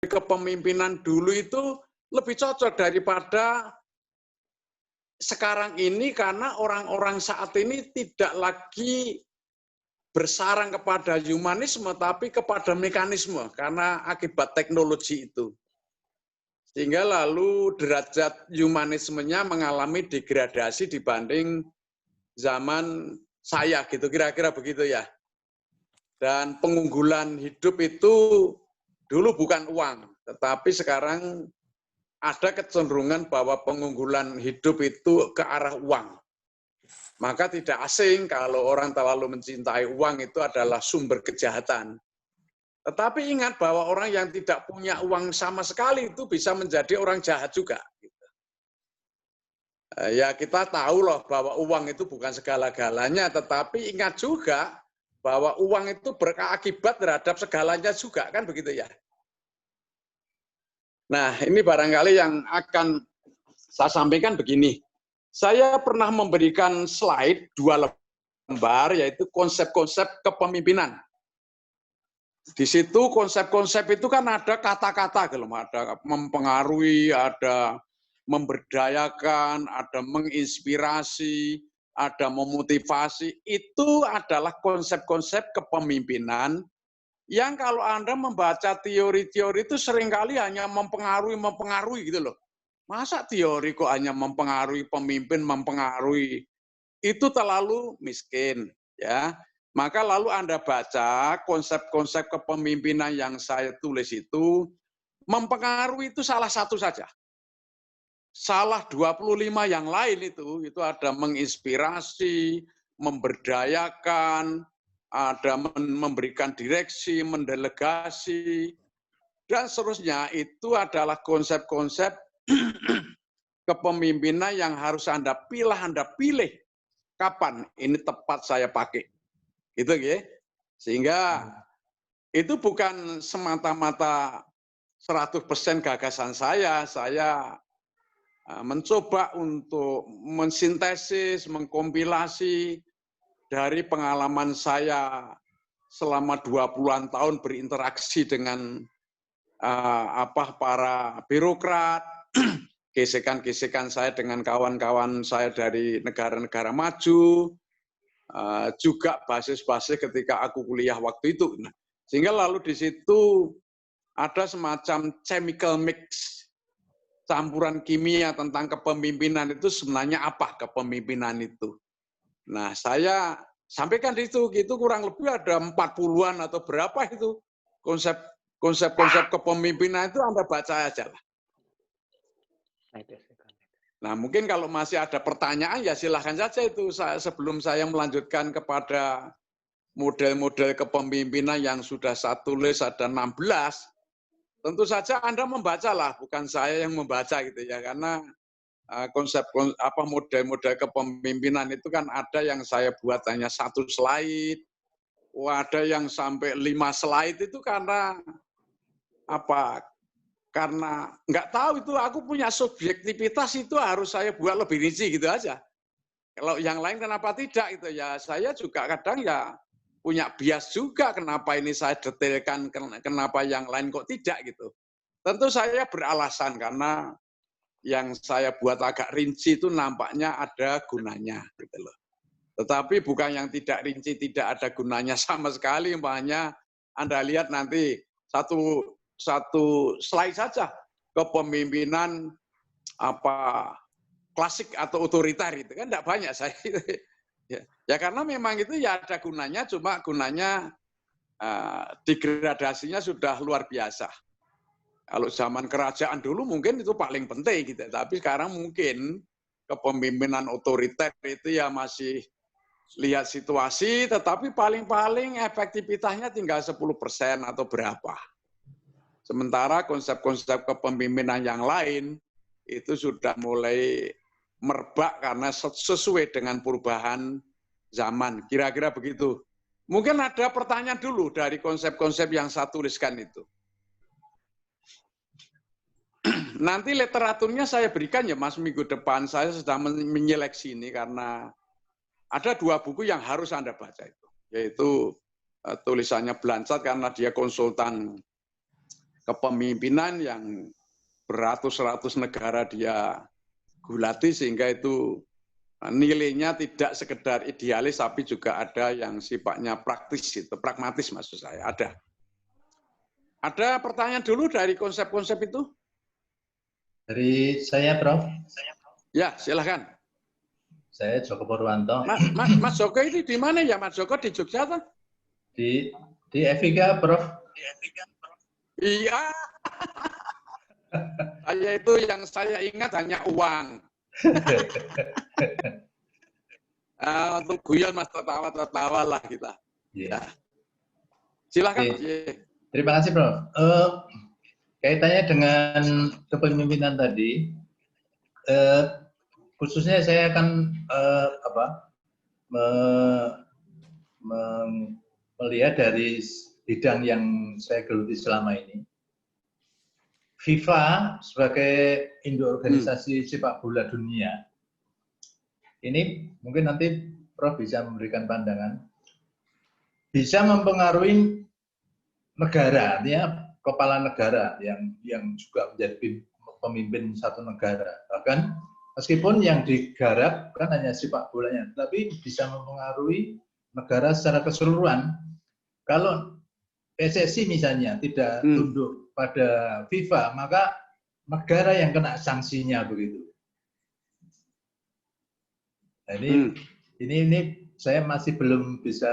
kepemimpinan dulu itu lebih cocok daripada sekarang ini, karena orang-orang saat ini tidak lagi bersarang kepada humanisme, tapi kepada mekanisme, karena akibat teknologi itu. Sehingga lalu derajat humanismenya mengalami degradasi dibanding zaman saya, gitu, kira-kira begitu ya. Dan pengunggulan hidup itu dulu bukan uang, tetapi sekarang ada kecenderungan bahwa pengunggulan hidup itu ke arah uang. Maka tidak asing kalau orang terlalu mencintai uang itu adalah sumber kejahatan. Tetapi ingat bahwa orang yang tidak punya uang sama sekali itu bisa menjadi orang jahat juga. Ya kita tahu loh bahwa uang itu bukan segala-galanya, tetapi ingat juga bahwa uang itu berakibat terhadap segalanya juga, kan begitu ya. Nah, ini barangkali yang akan saya sampaikan begini. Saya pernah memberikan slide 2 lembar, yaitu konsep-konsep kepemimpinan. Di situ konsep-konsep itu kan ada kata-kata, ada mempengaruhi, ada memberdayakan, ada menginspirasi, ada memotivasi. Itu adalah konsep-konsep kepemimpinan yang kalau Anda membaca teori-teori itu seringkali hanya mempengaruhi gitu loh. Masa teori kok hanya mempengaruhi pemimpin, mempengaruhi, itu terlalu miskin, ya. Maka lalu Anda baca konsep-konsep kepemimpinan yang saya tulis itu, mempengaruhi itu salah satu saja. Salah 25 yang lain itu ada menginspirasi, memberdayakan, ada memberikan direksi, mendelegasi, dan seterusnya. Itu adalah konsep-konsep kepemimpinan yang harus Anda pilih kapan ini tepat saya pakai. Gitu ya. Sehingga itu bukan semata-mata 100% gagasan saya mencoba untuk mensintesis, mengkompilasi dari pengalaman saya selama 20-an tahun berinteraksi dengan para birokrat, gesekan-gesekan saya dengan kawan-kawan saya dari negara-negara maju, juga basis-basis ketika aku kuliah waktu itu. Nah, sehingga lalu di situ ada semacam chemical mix, campuran kimia tentang kepemimpinan itu sebenarnya apa kepemimpinan itu. Nah, saya sampaikan di situ, itu kurang lebih ada 40-an atau berapa itu konsep kepemimpinan itu Anda baca aja lah. Nah, mungkin kalau masih ada pertanyaan ya silahkan saja itu. Sebelum saya melanjutkan kepada model-model kepemimpinan yang sudah saya tulis ada 16, tentu saja Anda membacalah, bukan saya yang membaca gitu ya, karena model-model kepemimpinan itu kan ada yang saya buat hanya 1 slide, ada yang sampai 5 slide itu karena karena nggak tahu itu, aku punya subjektivitas itu harus saya buat lebih rinci gitu aja. Kalau yang lain kenapa tidak itu ya, saya juga kadang ya punya bias juga kenapa ini saya detailkan, kenapa yang lain kok tidak gitu. Tentu saya beralasan karena yang saya buat agak rinci itu nampaknya ada gunanya gitu loh. Tetapi bukan yang tidak rinci tidak ada gunanya sama sekali, umpamanya Anda lihat nanti satu slide saja kepemimpinan klasik atau otoriter itu kan tidak banyak saya. Ya karena memang itu ya ada gunanya, cuma gunanya degradasinya sudah luar biasa. Kalau zaman kerajaan dulu mungkin itu paling penting gitu, tapi sekarang mungkin kepemimpinan otoriter itu ya masih lihat situasi, tetapi paling-paling efektivitasnya tinggal 10% atau berapa. Sementara konsep-konsep kepemimpinan yang lain itu sudah mulai merebak karena sesuai dengan perubahan zaman. Kira-kira begitu. Mungkin ada pertanyaan dulu dari konsep-konsep yang saya tuliskan itu. Nanti literaturnya saya berikan ya Mas, minggu depan saya sedang menyeleksi ini karena ada 2 buku yang harus Anda baca itu. Yaitu tulisannya Blanchard karena dia konsultan kepemimpinan yang beratus-ratus negara dia gulati, sehingga itu nilainya tidak sekedar idealis, tapi juga ada yang sifatnya praktis, itu pragmatis maksud saya. Ada pertanyaan dulu dari konsep-konsep itu? Dari saya, Prof. Ya, silakan. Saya Joko Purwanto. Mas Joko ini di mana ya, Mas Joko? Di Jogja atau? Di FIK, Prof. Iya. Saya itu yang saya ingat hanya uang. Untuk guyon Mas, tertawa lah kita. Yeah. Silakan. Terima kasih, Prof. Kaitannya dengan kepemimpinan tadi, khususnya saya akan melihat dari bidang yang saya geluti selama ini. FIFA sebagai induk organisasi sepak bola dunia, ini mungkin nanti Prof bisa memberikan pandangan, bisa mempengaruhi negara, artinya kepala negara yang juga menjadi pemimpin satu negara. Bahkan meskipun yang digarap kan hanya sepak bolanya, tapi bisa mempengaruhi negara secara keseluruhan. Kalau PSSI misalnya tidak tunduk pada FIFA, maka negara yang kena sanksinya begitu. Nah, ini saya masih belum bisa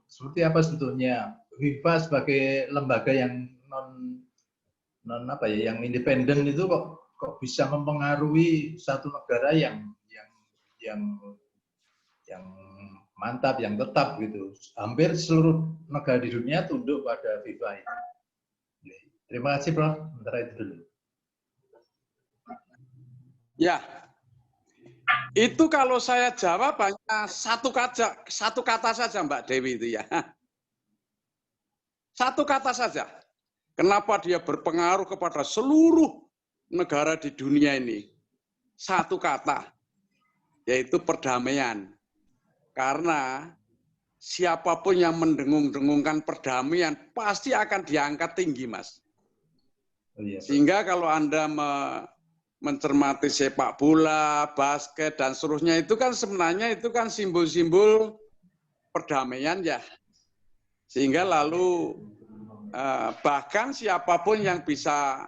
seperti apa sebetulnya FIFA sebagai lembaga yang yang independen itu kok bisa mempengaruhi satu negara yang mantap, yang tetap gitu. Hampir seluruh negara di dunia tunduk pada FIFA ini. Terima kasih, Prof. Sementara itu dulu. Ya, itu kalau saya jawab hanya satu kata saja, Mbak Dewi itu ya. Satu kata saja. Kenapa dia berpengaruh kepada seluruh negara di dunia ini? Satu kata, yaitu perdamaian. Karena siapapun yang mendengung-dengungkan perdamaian pasti akan diangkat tinggi, Mas. Sehingga kalau Anda mencermati sepak bola, basket, dan seterusnya, itu kan sebenarnya itu kan simbol-simbol perdamaian ya. Sehingga lalu bahkan siapapun yang bisa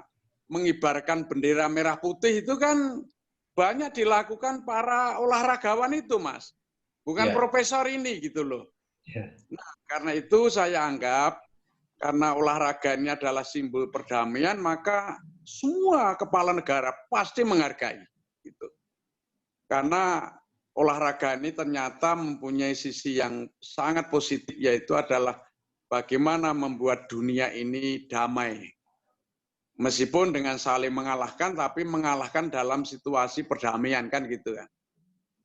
mengibarkan bendera merah putih itu kan banyak dilakukan para olahragawan itu, Mas. Bukan profesor ini gitu loh. Nah, karena itu saya anggap karena olahraga ini adalah simbol perdamaian, maka semua kepala negara pasti menghargai. Gitu. Karena olahraga ini ternyata mempunyai sisi yang sangat positif, yaitu adalah bagaimana membuat dunia ini damai. Meskipun dengan saling mengalahkan, tapi mengalahkan dalam situasi perdamaian kan gitu kan.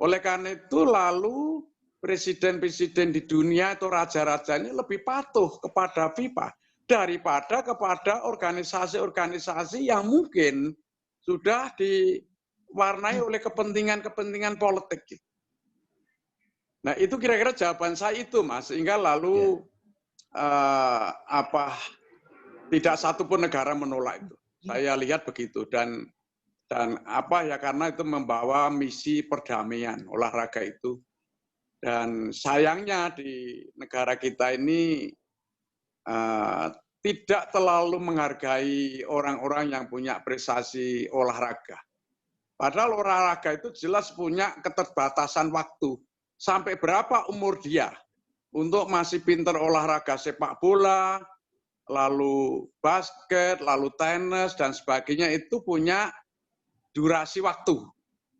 Oleh karena itu lalu presiden-presiden di dunia atau raja-raja ini lebih patuh kepada FIFA daripada kepada organisasi-organisasi yang mungkin sudah diwarnai oleh kepentingan-kepentingan politik. Nah itu kira-kira jawaban saya itu, Mas. Sehingga lalu tidak satu pun negara menolak itu. Saya lihat begitu dan karena itu membawa misi perdamaian olahraga itu. Dan sayangnya di negara kita ini tidak terlalu menghargai orang-orang yang punya prestasi olahraga. Padahal olahraga itu jelas punya keterbatasan waktu. Sampai berapa umur dia untuk masih pintar olahraga sepak bola, lalu basket, lalu tenis, dan sebagainya itu punya durasi waktu.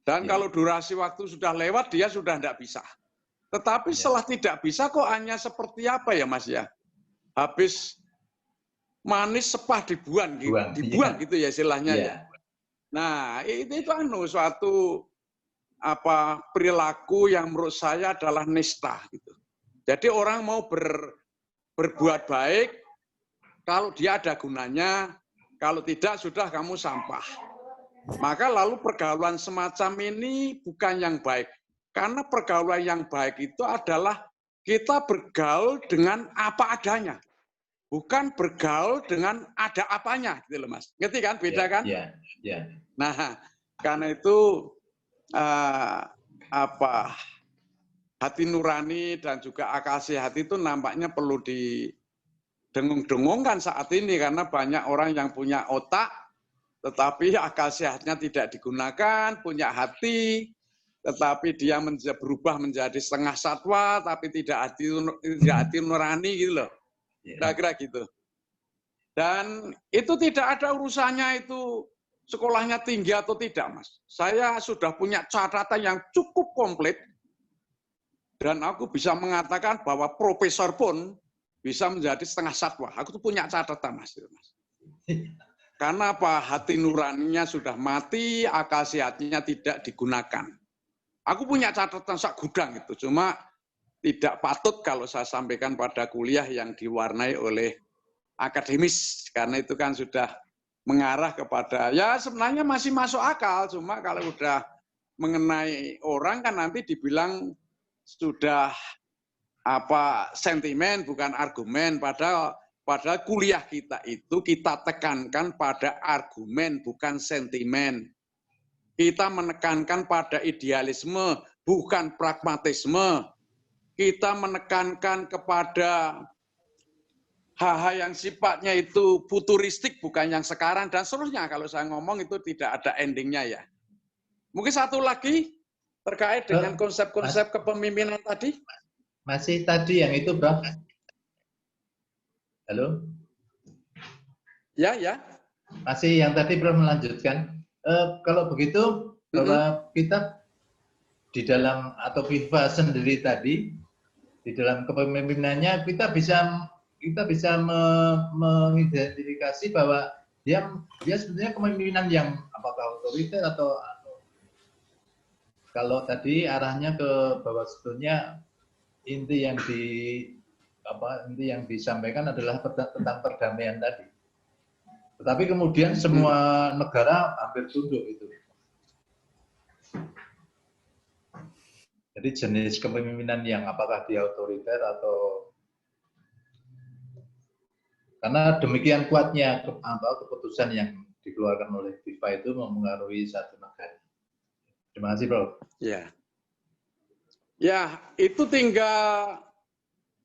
Dan kalau durasi waktu sudah lewat, dia sudah tidak bisa. Tetapi setelah tidak bisa kok hanya seperti apa ya Mas ya? Habis manis sepah dibuang gitu ya istilahnya ya. Nah, itu suatu perilaku yang menurut saya adalah nista gitu. Jadi orang mau berbuat baik kalau dia ada gunanya, kalau tidak sudah kamu sampah. Maka lalu pergaulan semacam ini bukan yang baik. Karena pergaulan yang baik itu adalah kita bergaul dengan apa adanya. bukan bergaul dengan ada apanya gitu loh Mas. Ngerti kan? Beda kan? Iya, iya. Nah, karena itu hati nurani dan juga akal sehat itu nampaknya perlu didengung-dengungkan saat ini karena banyak orang yang punya otak tetapi akal sehatnya tidak digunakan, punya hati tetapi dia berubah menjadi setengah satwa tapi tidak hati nurani gitu loh. Kira-kira gitu. Dan itu tidak ada urusannya itu sekolahnya tinggi atau tidak, Mas. Saya sudah punya catatan yang cukup komplit dan aku bisa mengatakan bahwa profesor pun bisa menjadi setengah satwa. Aku tuh punya catatan, Mas. Karena apa? Hati nuraninya sudah mati, akal sehatnya tidak digunakan. Aku punya catatan sak gudang itu, cuma tidak patut kalau saya sampaikan pada kuliah yang diwarnai oleh akademis, karena itu kan sudah mengarah kepada, ya sebenarnya masih masuk akal, cuma kalau udah mengenai orang kan nanti dibilang sudah sentimen bukan argumen, padahal kuliah kita itu kita tekankan pada argumen bukan sentimen. Kita menekankan pada idealisme bukan pragmatisme. Kita menekankan kepada hal-hal yang sifatnya itu futuristik bukan yang sekarang dan seterusnya. Kalau saya ngomong itu tidak ada endingnya ya. Mungkin satu lagi terkait dengan konsep-konsep kepemimpinan tadi. Masih tadi yang itu, Bro. Halo? Ya, ya. Masih yang tadi, Bro, melanjutkan. Kalau begitu, bahwa kita di dalam atau FIFA sendiri tadi, di dalam kepemimpinannya kita bisa mengidentifikasi bahwa dia sebenarnya kepemimpinan yang apakah otoriter atau kalau tadi arahnya ke bahwa sebetulnya inti yang disampaikan adalah tentang perdamaian tadi. Tetapi kemudian semua negara hampir tunduk itu. Jadi jenis kepemimpinan yang apakah dia otoriter atau karena demikian kuatnya keputusan yang dikeluarkan oleh FIFA itu mempengaruhi satu negara. Terima kasih, Bro. Ya. Ya, itu tinggal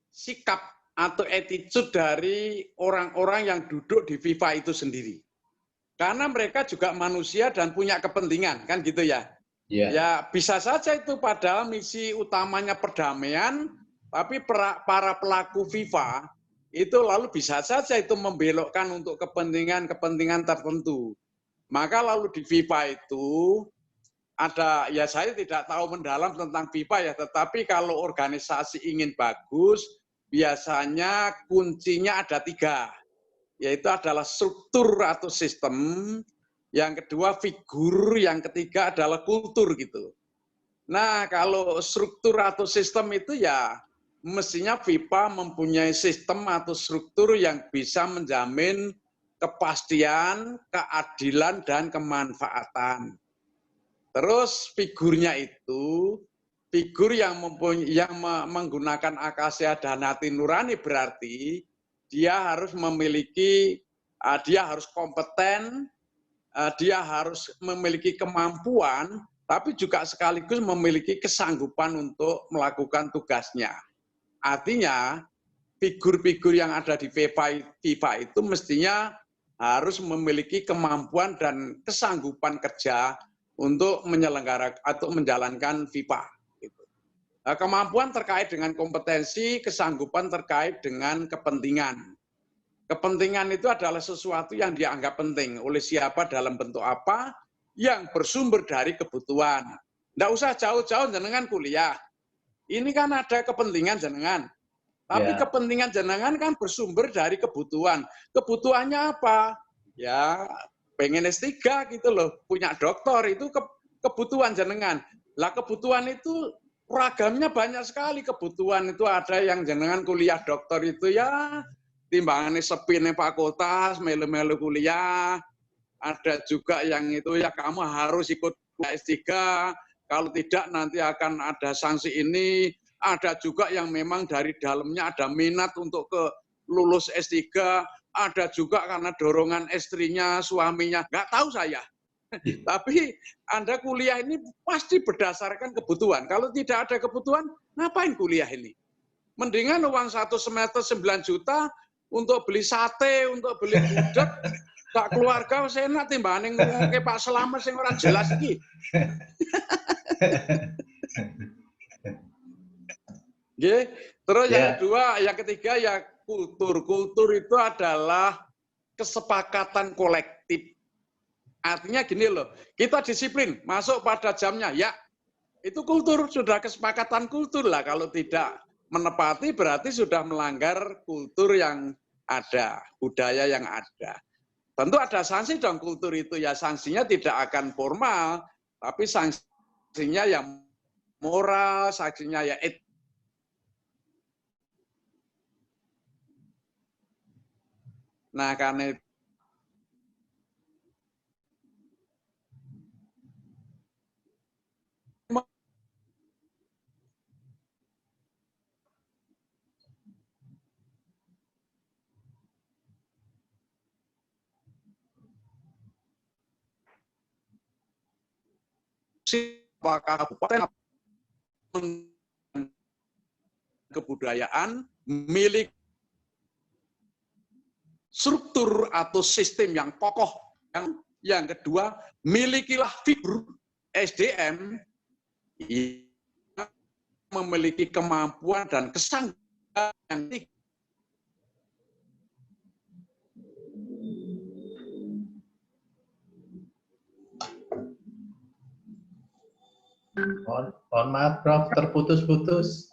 sikap atau attitude dari orang-orang yang duduk di FIFA itu sendiri. Karena mereka juga manusia dan punya kepentingan, kan gitu ya. Yeah. Ya, bisa saja itu padahal misi utamanya perdamaian, tapi para pelaku FIFA itu lalu bisa saja itu membelokkan untuk kepentingan tertentu. Maka lalu di FIFA itu ada, ya saya tidak tahu mendalam tentang FIFA ya, tetapi kalau organisasi ingin bagus, biasanya kuncinya ada 3, yaitu adalah struktur atau sistem, yang kedua figur, yang ketiga adalah kultur gitu. Nah kalau struktur atau sistem itu ya mestinya FIFA mempunyai sistem atau struktur yang bisa menjamin kepastian, keadilan, dan kemanfaatan. Terus figurnya itu, figur yang menggunakan akal sehat dan hati nurani berarti dia harus memiliki, dia harus kompeten, dia harus memiliki kemampuan, tapi juga sekaligus memiliki kesanggupan untuk melakukan tugasnya. Artinya, figur-figur yang ada di FIFA itu mestinya harus memiliki kemampuan dan kesanggupan kerja untuk menyelenggarakan atau menjalankan FIFA. Kemampuan terkait dengan kompetensi, kesanggupan terkait dengan kepentingan. Kepentingan itu adalah sesuatu yang dianggap penting oleh siapa dalam bentuk apa yang bersumber dari kebutuhan. Nggak usah jauh-jauh jenengan kuliah. Ini kan ada kepentingan jenengan. Tapi kepentingan jenengan kan bersumber dari kebutuhan. Kebutuhannya apa? Ya pengen S3 gitu loh, punya doktor itu kebutuhan jenengan. Lah kebutuhan itu ragamnya banyak sekali. Kebutuhan itu ada yang jenengan kuliah doktor itu ya timbangannya sepine fakultas, melu-melu kuliah. Ada juga yang itu ya kamu harus ikut S3, kalau tidak nanti akan ada sanksi ini. Ada juga yang memang dari dalamnya ada minat untuk ke lulus S3, ada juga karena dorongan istrinya, suaminya, nggak tahu saya. Tapi Anda kuliah ini pasti berdasarkan kebutuhan. Kalau tidak ada kebutuhan, ngapain kuliah ini? Mendingan uang 1 semester 9 juta untuk beli sate, untuk beli gudeg, gak keluarga saya enak timbanding ngomongke Pak Slamet sing ora jelas iki. Nggih. Terus yang kedua, yang ketiga ya kultur. Kultur itu adalah kesepakatan kolektif. Artinya gini loh, kita disiplin, masuk pada jamnya, ya itu kultur, sudah kesepakatan kultur lah. Kalau tidak menepati berarti sudah melanggar kultur yang ada, budaya yang ada. Tentu ada sanksi dong kultur itu, ya sanksinya tidak akan formal, tapi sanksinya yang moral, sanksinya ya etik. Nah, karena itu apakah kabupaten kebudayaan milik struktur atau sistem yang kokoh. Yang kedua, milikilah figur SDM yang memiliki kemampuan dan kesanggupan yang tinggi. Mohon maaf, Prof, terputus-putus.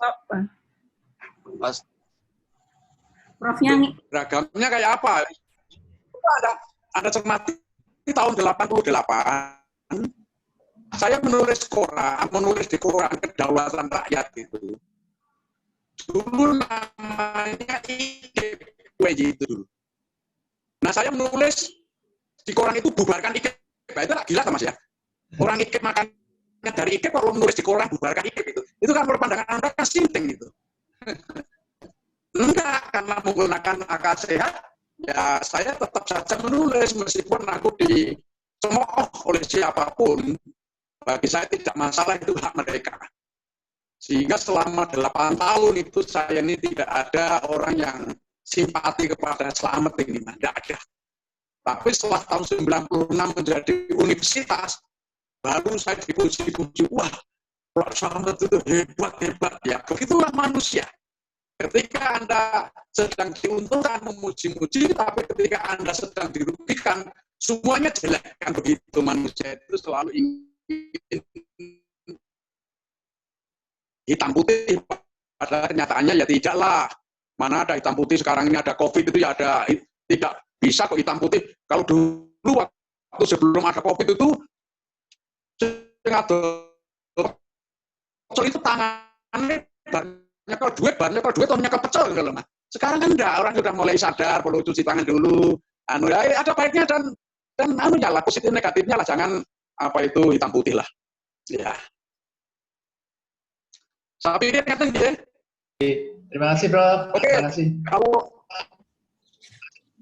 Profnya Beragamnya kayak apa? Ada cermati tahun 88, saya menulis di koran Kedaulatan Rakyat itu. Dulu namanya IKP itu. Nah, saya menulis di koran itu bubarkan IKP. Itu gila kan Mas ya? Orang IKP makan dari IKP kalau menulis di koran bubarkan IKP itu kan menurut pandangan Anda kan sinting itu. Enggak, karena menggunakan akal sehat, ya saya tetap saja menulis meskipun aku dicemooh oleh siapapun. Bagi saya tidak masalah, itu hak mereka. Sehingga selama 8 tahun itu saya ini tidak ada orang yang simpati kepada Slamet ini, tidak ada. Tapi setelah tahun 96 menjadi universitas, baru saya dipuji-puji, wah, Pak Slamet itu hebat-hebat ya. Begitulah manusia. Ketika Anda sedang diuntungkan memuji-muji, tapi ketika Anda sedang dirugikan, semuanya jelek. Kan begitu, manusia itu selalu ingin hitam putih. Pada kenyataannya ya tidaklah. Mana ada hitam putih, sekarang ini ada COVID itu ya ada, tidak bisa kok hitam putih. Kalau dulu waktu sebelum ada COVID itu itu tangannya nyekel duit atau nyekel pecel gitu loh, Mas. Sekarang kan enggak, orang sudah mulai sadar perlu cuci tangan dulu. Ya, ada baiknya dan lah positif negatifnya lah, jangan apa itu hitam putih lah. Ya. Saya pikir kata gitu. Terima kasih, Prof. Oke. Terima kasih. Kalau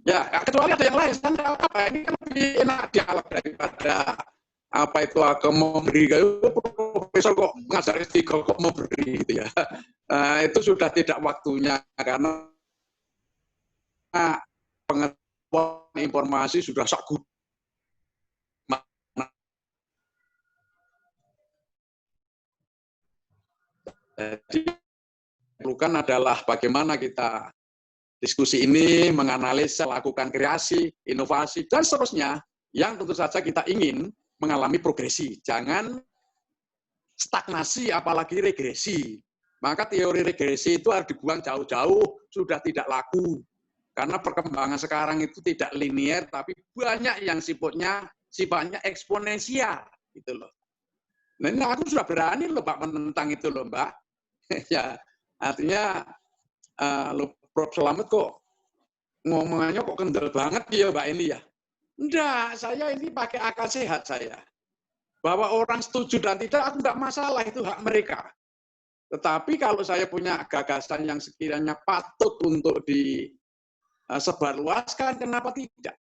ya, kecuali ada yang lain, kan apa ini kan lebih enak dialog daripada apa itu agama memberi. Profesor kok mengajar S3 kok memberi gitu ya. Itu sudah tidak waktunya karena pengetahuan informasi sudah sangat good. Jadi perlukan adalah bagaimana kita diskusi ini, menganalisa, lakukan kreasi, inovasi, dan seterusnya yang tentu saja kita ingin mengalami progresi. Jangan stagnasi, apalagi regresi. Maka teori regresi itu harus dibuang jauh-jauh, sudah tidak laku. Karena perkembangan sekarang itu tidak linier, tapi banyak yang sifatnya eksponensial. Gitu loh. Nah, ini aku sudah berani loh Pak menentang itu loh Mbak. Ya, artinya Prof. Slamet kok ngomongannya kok kendel banget ya Mbak ini ya. Enggak, saya ini pakai akal sehat saya. Bahwa orang setuju dan tidak, aku enggak masalah, itu hak mereka. Tetapi kalau saya punya gagasan yang sekiranya patut untuk sebarluaskan, kenapa tidak?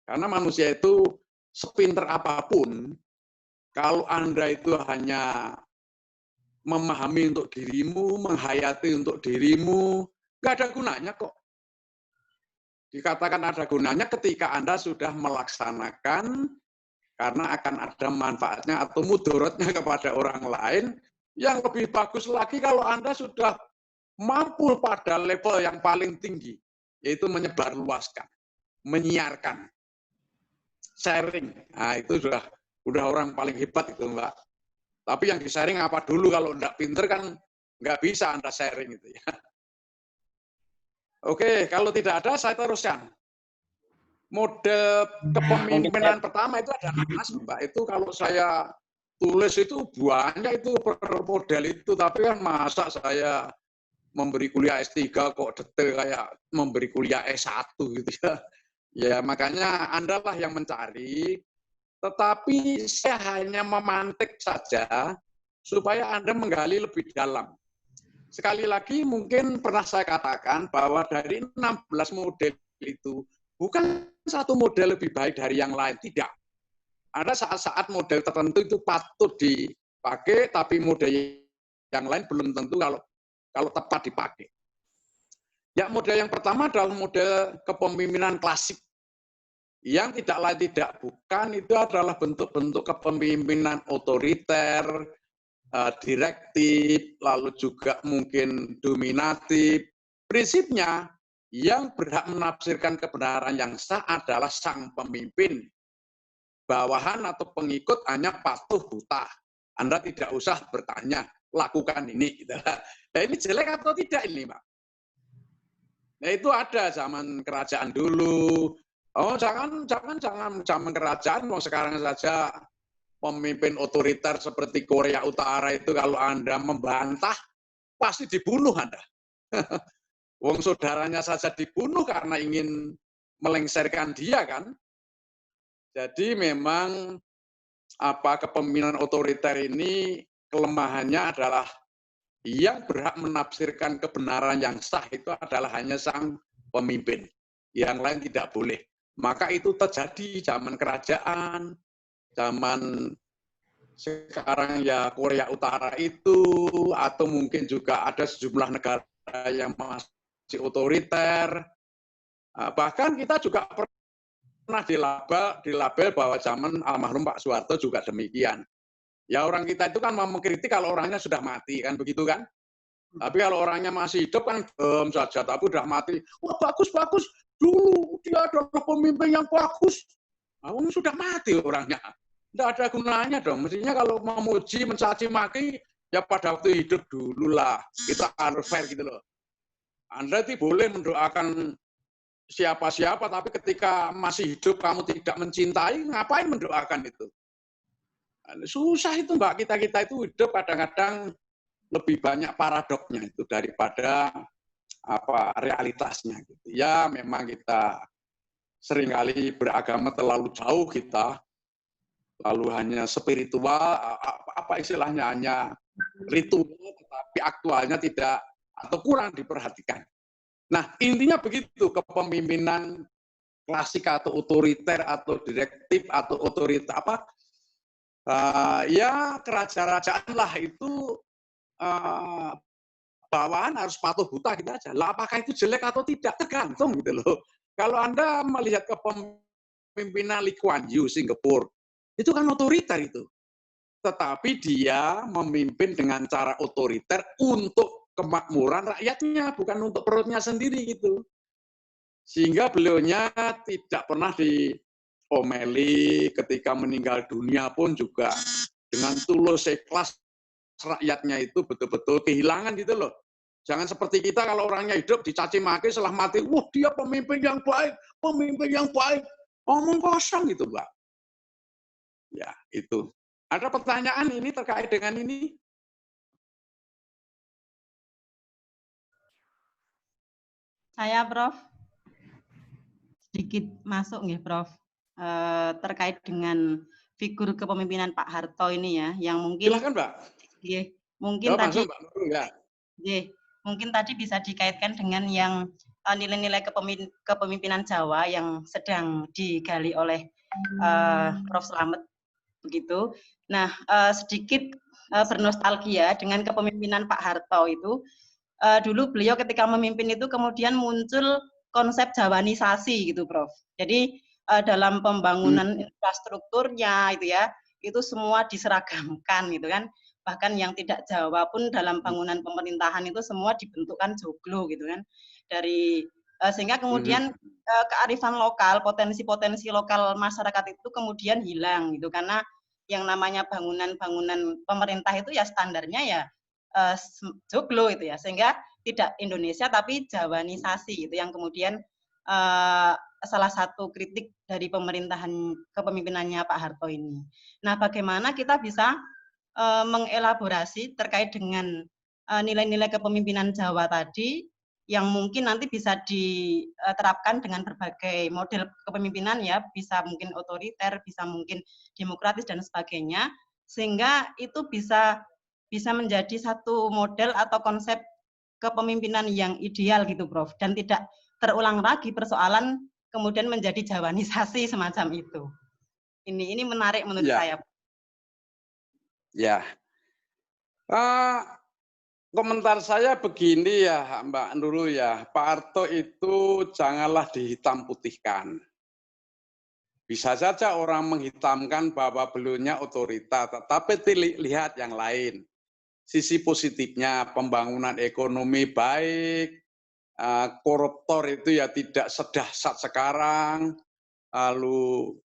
Karena manusia itu sepinter apapun, kalau Anda itu hanya memahami untuk dirimu, menghayati untuk dirimu, nggak ada gunanya kok. Dikatakan ada gunanya ketika Anda sudah melaksanakan, karena akan ada manfaatnya atau mudaratnya kepada orang lain. Yang lebih bagus lagi kalau Anda sudah mampu pada level yang paling tinggi, yaitu menyebarluaskan, menyiarkan, sharing. Nah, itu sudah orang paling hebat itu, Mbak. Tapi yang di-sharing apa dulu, kalau enggak pinter kan nggak bisa Anda sharing itu ya. Oke, kalau tidak ada saya teruskan. Model kepemimpinan pertama itu ada Mas, Mbak. Itu kalau saya tulis itu banyak itu per model itu, tapi kan masa saya memberi kuliah S3 kok detail kayak memberi kuliah S1 gitu ya. Ya makanya Anda lah yang mencari, tetapi saya hanya memantik saja supaya Anda menggali lebih dalam. Sekali lagi mungkin pernah saya katakan bahwa dari 16 model itu bukan satu model lebih baik dari yang lain, tidak. Ada saat-saat model tertentu itu patut dipakai, tapi model yang lain belum tentu kalau tepat dipakai. Ya, model yang pertama adalah model kepemimpinan klasik. Yang tidak lain tidak bukan itu adalah bentuk-bentuk kepemimpinan otoriter, direktif, lalu juga mungkin dominatif. Prinsipnya, yang berhak menafsirkan kebenaran yang sah adalah sang pemimpin. Bawahan atau pengikut hanya patuh buta. Anda tidak usah bertanya, lakukan ini. Nah, ini jelek atau tidak ini, Pak? Nah, itu ada zaman kerajaan dulu. Oh, jangan zaman kerajaan, mau sekarang saja pemimpin otoriter seperti Korea Utara itu kalau Anda membantah, pasti dibunuh Anda. Wong saudaranya saja dibunuh karena ingin melengsarkan dia kan. Jadi memang kepemimpinan otoriter ini kelemahannya adalah yang berhak menafsirkan kebenaran yang sah itu adalah hanya sang pemimpin. Yang lain tidak boleh. Maka itu terjadi zaman kerajaan, zaman sekarang ya Korea Utara itu, atau mungkin juga ada sejumlah negara yang masih otoriter. Bahkan kita juga pernah dilabel bahwa zaman almarhum Pak Soeharto juga demikian. Ya orang kita itu kan mau mengkritik kalau orangnya sudah mati, kan begitu kan? Tapi kalau orangnya masih hidup kan saja, tapi udah mati. Wah bagus, dulu dia adalah pemimpin yang bagus. Nah, sudah mati orangnya. Tidak ada gunanya dong. Mestinya kalau memuji, mencaci maki, ya pada waktu hidup dulu lah. Kita harus fair gitu loh. Anda tidak boleh mendoakan siapa-siapa, tapi ketika masih hidup kamu tidak mencintai, ngapain mendoakan itu? Susah itu Mbak, kita itu hidup kadang-kadang lebih banyak paradoknya itu daripada realitasnya gitu. Ya memang kita seringkali beragama terlalu jauh kita, lalu hanya spiritual, istilahnya hanya ritual, tetapi aktualnya tidak atau kurang diperhatikan. Nah intinya begitu, kepemimpinan klasik atau otoriter atau direktif atau otoriter ya kerajaan-kerajaan lah itu bawahan harus patuh buta gitu aja. Lah apakah itu jelek atau tidak tergantung gitu loh. Kalau Anda melihat kepemimpinan Lee Kuan Yew Singapura, itu kan otoriter itu. Tetapi dia memimpin dengan cara otoriter untuk kemakmuran rakyatnya, bukan untuk perutnya sendiri gitu. Sehingga beliaunya tidak pernah diomeli, ketika meninggal dunia pun juga dengan tulus ikhlas rakyatnya itu betul-betul kehilangan gitu loh. Jangan seperti kita kalau orangnya hidup dicaci maki, setelah mati, wah dia pemimpin yang baik, omong kosong gitu Mbak. Ya itu. Ada pertanyaan ini terkait dengan ini? Saya Prof. Sedikit masuk nih Prof. Terkait dengan figur kepemimpinan Pak Harto ini ya, yang mungkin silakan Mbak. mungkin tadi Mbak. Ya. mungkin tadi bisa dikaitkan dengan yang nilai-nilai kepemimpinan Jawa yang sedang digali oleh Prof. Slamet begitu. Nah, sedikit bernostalgia dengan kepemimpinan Pak Harto itu. Dulu beliau ketika memimpin itu kemudian muncul konsep Jawanisasi gitu, Prof. Jadi dalam pembangunan infrastrukturnya itu semua diseragamkan gitu kan. Bahkan yang tidak Jawa pun dalam bangunan pemerintahan itu semua dibentukkan joglo gitu kan. Dari sehingga kemudian kearifan lokal, potensi-potensi lokal masyarakat itu kemudian hilang gitu karena yang namanya bangunan-bangunan pemerintah itu ya standarnya ya joglo itu ya, sehingga tidak Indonesia tapi Jawanisasi itu yang kemudian salah satu kritik dari pemerintahan kepemimpinannya Pak Harto ini. Nah, bagaimana kita bisa mengelaborasi terkait dengan nilai-nilai kepemimpinan Jawa tadi yang mungkin nanti bisa diterapkan dengan berbagai model kepemimpinan ya, bisa mungkin otoriter, bisa mungkin demokratis dan sebagainya, sehingga itu bisa menjadi satu model atau konsep kepemimpinan yang ideal gitu, Prof. Dan tidak terulang lagi persoalan kemudian menjadi Jawanisasi semacam itu. Ini menarik menurut saya. Ya, komentar saya begini ya Mbak Nurul ya, Pak Harto itu janganlah dihitam putihkan. Bisa saja orang menghitamkan bahwa beliaunya otorita, tetapi lihat yang lain. Sisi positifnya, pembangunan ekonomi baik, koruptor itu ya tidak sedahsyat sekarang, lalu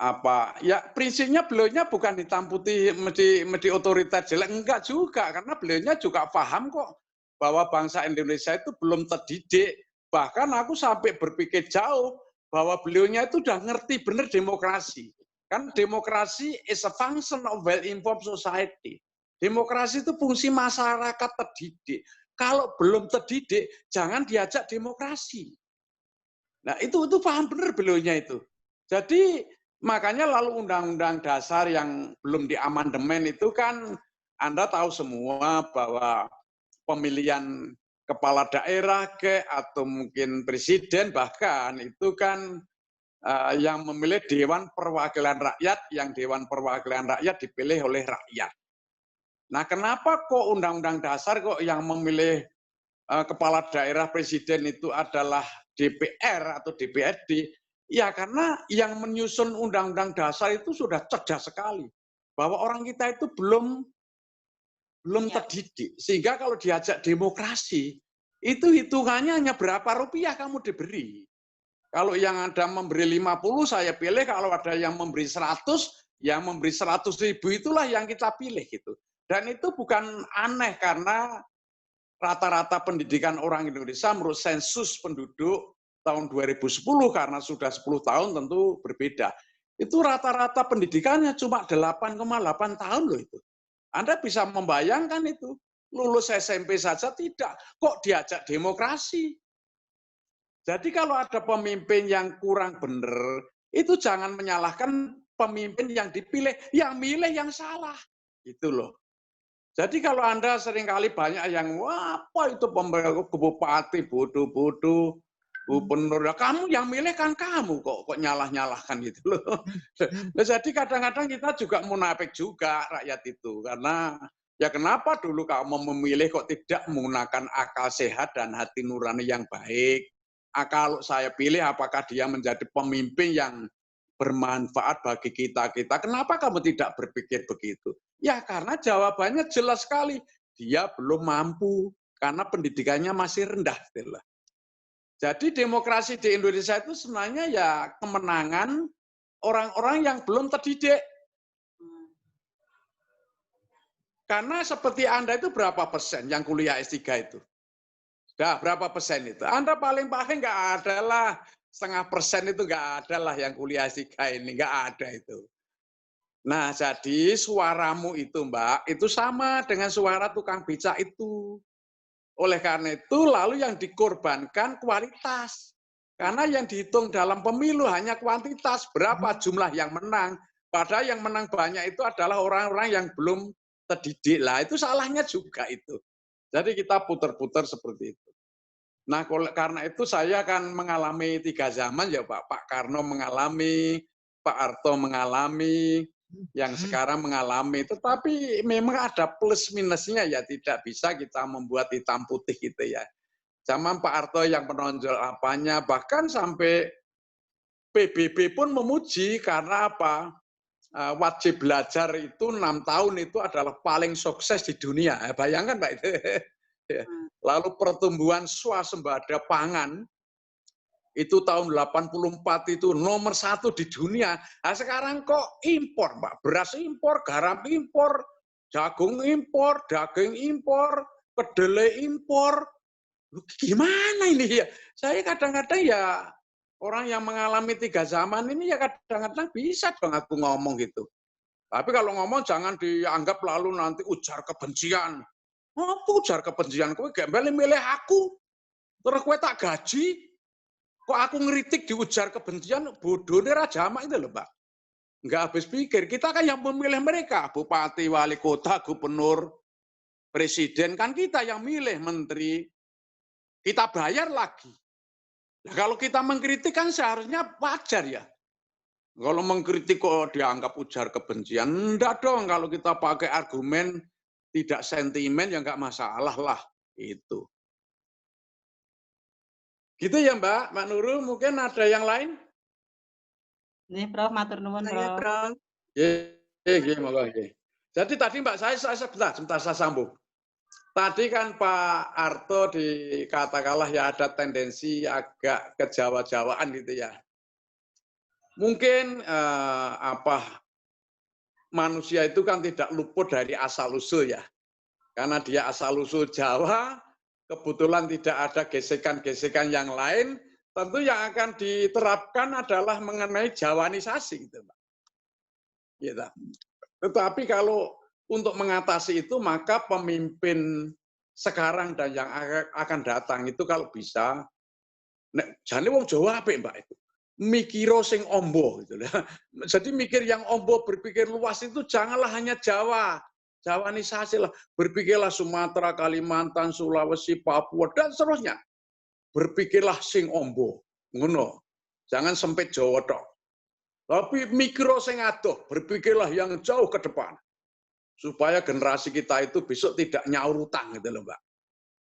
apa ya prinsipnya beliaunya bukan hitam putih mesti otoriter jelek, enggak juga, karena beliaunya juga paham kok bahwa bangsa Indonesia itu belum terdidik. Bahkan aku sampai berpikir jauh bahwa beliaunya itu udah ngerti benar demokrasi. Kan demokrasi is a function of well-informed society. Demokrasi itu fungsi masyarakat terdidik. Kalau belum terdidik, jangan diajak demokrasi. Nah itu paham benar beliaunya itu. Jadi makanya lalu undang-undang dasar yang belum diamandemen itu kan Anda tahu semua bahwa pemilihan kepala daerah atau mungkin presiden bahkan itu kan yang memilih Dewan Perwakilan Rakyat, yang Dewan Perwakilan Rakyat dipilih oleh rakyat. Nah kenapa kok undang-undang dasar kok yang memilih kepala daerah presiden itu adalah DPR atau DPRD? Ya karena yang menyusun undang-undang dasar itu sudah cerdas sekali. Bahwa orang kita itu belum terdidik. Sehingga kalau diajak demokrasi, itu hitungannya hanya berapa rupiah kamu diberi. Kalau yang ada memberi 50, saya pilih. Kalau ada yang memberi 100, yang memberi 100.000 itulah yang kita pilih gitu. Dan itu bukan aneh karena rata-rata pendidikan orang Indonesia menurut sensus penduduk tahun 2010 karena sudah 10 tahun tentu berbeda. Itu rata-rata pendidikannya cuma 8,8 tahun loh itu. Anda bisa membayangkan itu. Lulus SMP saja tidak. Kok diajak demokrasi? Jadi kalau ada pemimpin yang kurang benar, itu jangan menyalahkan pemimpin yang dipilih, yang milih yang salah. Itu loh. Jadi kalau Anda seringkali banyak yang, wah apa itu bupati bodoh-bodoh, gubernur, kamu yang milih kan kamu kok nyalah-nyalahkan gitu loh. Jadi kadang-kadang kita juga munafik juga rakyat itu, karena ya kenapa dulu kamu memilih kok tidak menggunakan akal sehat dan hati nurani yang baik. Kalau saya pilih apakah dia menjadi pemimpin yang bermanfaat bagi kita-kita. Kenapa kamu tidak berpikir begitu? Ya karena jawabannya jelas sekali. Dia belum mampu karena pendidikannya masih rendah. Jadi demokrasi di Indonesia itu sebenarnya ya kemenangan orang-orang yang belum terdidik. Karena seperti Anda itu berapa persen yang kuliah S3 itu? Sudah berapa persen itu? Anda paling-paling nggak ada lah. 0,5% itu nggak ada lah yang kuliah S3 ini. Nggak ada itu. Nah, jadi suaramu itu, Mbak, itu sama dengan suara tukang becak itu. Oleh karena itu, lalu yang dikorbankan kualitas. Karena yang dihitung dalam pemilu hanya kuantitas, berapa jumlah yang menang. Padahal yang menang banyak itu adalah orang-orang yang belum terdidik. Lah, itu salahnya juga itu. Jadi kita putar-putar seperti itu. Nah, karena itu saya akan mengalami 3 zaman ya Pak. Pak Karno mengalami, Pak Harto mengalami, yang sekarang mengalami. Tetapi memang ada plus minusnya ya, tidak bisa kita membuat hitam putih gitu ya. Zaman Pak Harto yang menonjol apanya, bahkan sampai PBB pun memuji karena apa? Wajib belajar itu 6 tahun itu adalah paling sukses di dunia. Bayangkan Pak itu. Lalu pertumbuhan swasembada pangan itu tahun 84 itu nomor 1 di dunia. Nah, sekarang kok impor, Pak? Beras impor, garam impor, jagung impor, daging impor, kedelai impor. Gimana ini ya? Saya kadang-kadang ya orang yang mengalami 3 zaman ini ya kadang-kadang bisa dong aku ngomong gitu. Tapi kalau ngomong jangan dianggap lalu nanti ujar kebencian. Apa ujar kebencian? Kowe gak milih aku. Terus kowe tak gaji. Kok aku ngeritik diujar kebencian? Bodohnya Raja Amak itu loh, Pak. Nggak habis pikir. Kita kan yang memilih mereka. Bupati, wali kota, gubernur, presiden. Kan kita yang milih menteri. Kita bayar lagi. Nah, kalau kita mengkritik kan seharusnya wajar ya. Kalau mengkritik kok dianggap ujar kebencian, enggak dong. Kalau kita pakai argumen tidak sentimen ya enggak masalah lah itu. Gitu ya Mbak Nurul, mungkin ada yang lain? Nih Prof, matur nuwun Prof. Moga. Jadi tadi Mbak saya sebentar saya sambung. Tadi kan Pak Harto dikatakanlah ya ada tendensi agak kejawa-jawaan gitu ya. Mungkin manusia itu kan tidak luput dari asal-usul ya. Karena dia asal-usul Jawa, kebetulan tidak ada gesekan-gesekan yang lain, tentu yang akan diterapkan adalah mengenai Jawanisasi gitu, Pak. Gitu. Tetapi kalau untuk mengatasi itu maka pemimpin sekarang dan yang akan datang itu kalau bisa jane wong Jawa apik Mbak itu. Mikiro sing ombo gitu. Jadi mikir yang ombo, berpikir luas itu janganlah hanya Jawa. Jawanisasi lah. Berpikirlah Sumatera, Kalimantan, Sulawesi, Papua dan seterusnya. Berpikirlah sing ombo. Ngono. Jangan sempit Jawa tok. Tapi mikro sing adoh, berpikirlah yang jauh ke depan. Supaya generasi kita itu besok tidak nyaur utang gitu loh, Mbak.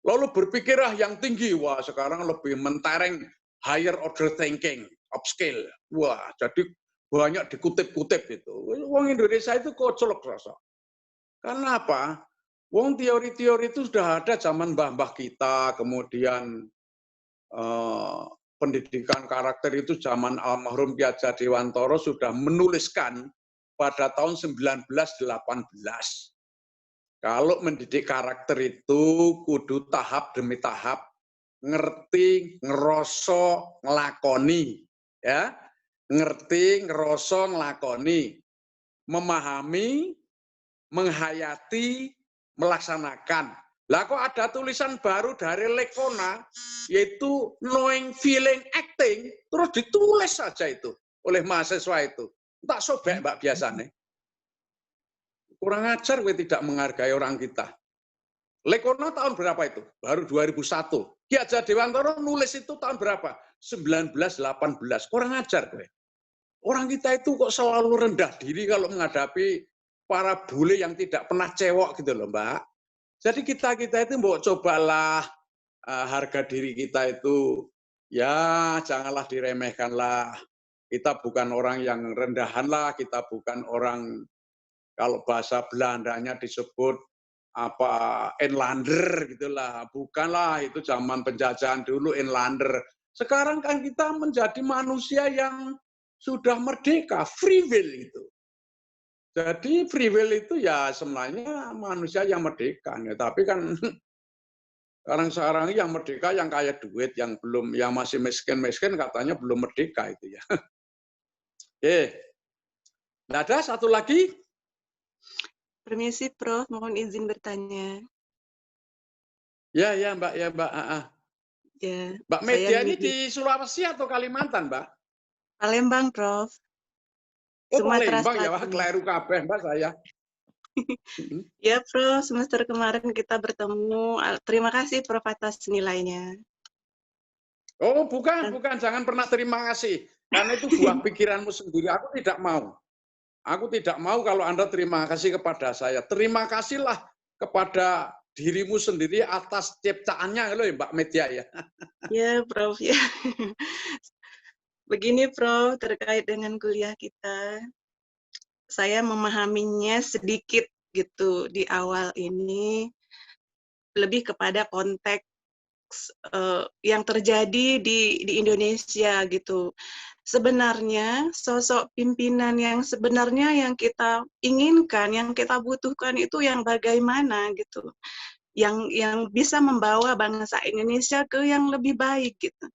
Lalu berpikirlah yang tinggi. Wah, sekarang lebih mentereng higher order thinking. Upscale. Wah, jadi banyak dikutip-kutip itu. Wong Indonesia itu kocolok rasa. Karena apa? Wong teori-teori itu sudah ada zaman mbah-mbah kita, kemudian pendidikan karakter itu zaman almarhum Ki Hajar Dewantara sudah menuliskan pada tahun 1918. Kalau mendidik karakter itu kudu tahap demi tahap, ngerti, ngeroso, ngelakoni. Ya, ngerti, ngeroso, ngelakoni, memahami, menghayati, melaksanakan. Lah kok ada tulisan baru dari Lekona, yaitu knowing, feeling, acting, terus ditulis saja itu oleh mahasiswa itu. Tak sobek Mbak biasanya. Kurang ajar gue tidak menghargai orang kita. Lekona tahun berapa itu? Baru 2001. Ki Hajar Dewantara nulis itu tahun berapa? 1918. Kurang ajar gue. Orang kita itu kok selalu rendah diri kalau menghadapi para bule yang tidak pernah cewek gitu loh, Mbak. Jadi kita itu mau cobalah harga diri kita itu ya janganlah diremehkan lah. Kita bukan orang yang rendahan lah, kita bukan orang kalau bahasa Belandanya disebut apa inlander gitulah, bukanlah itu zaman penjajahan dulu inlander. Sekarang kan kita menjadi manusia yang sudah merdeka, free will itu. Jadi free will itu ya sebenarnya manusia yang merdeka, ya. Tapi kan sekarang yang merdeka yang kaya duit, yang belum, yang masih miskin katanya belum merdeka itu ya. Oke, nah, ada satu lagi. Permisi, Prof. Mohon izin bertanya. Ya, Mbak. Ya, Mbak Media ini di Sulawesi atau Kalimantan, Mbak? Palembang, Prof. Oh, Sumatera Palembang ya, Selatan. Kleru kabeh, Mbak saya. Ya, Prof, semester kemarin kita bertemu. Terima kasih, Prof, atas nilainya. Oh, bukan, jangan pernah terima kasih. Karena itu buah pikiranmu sendiri. Aku tidak mau. Aku tidak mau kalau Anda terima kasih kepada saya. Terima kasihlah kepada dirimu sendiri atas ciptaannya loh, Mbak Media ya. Ya, Prof, ya. Begini, Prof, terkait dengan kuliah kita. Saya memahaminya sedikit gitu di awal ini, lebih kepada konteks yang terjadi di Indonesia gitu. Sebenarnya sosok pimpinan yang sebenarnya yang kita inginkan, yang kita butuhkan itu yang bagaimana gitu. Yang bisa membawa bangsa Indonesia ke yang lebih baik gitu.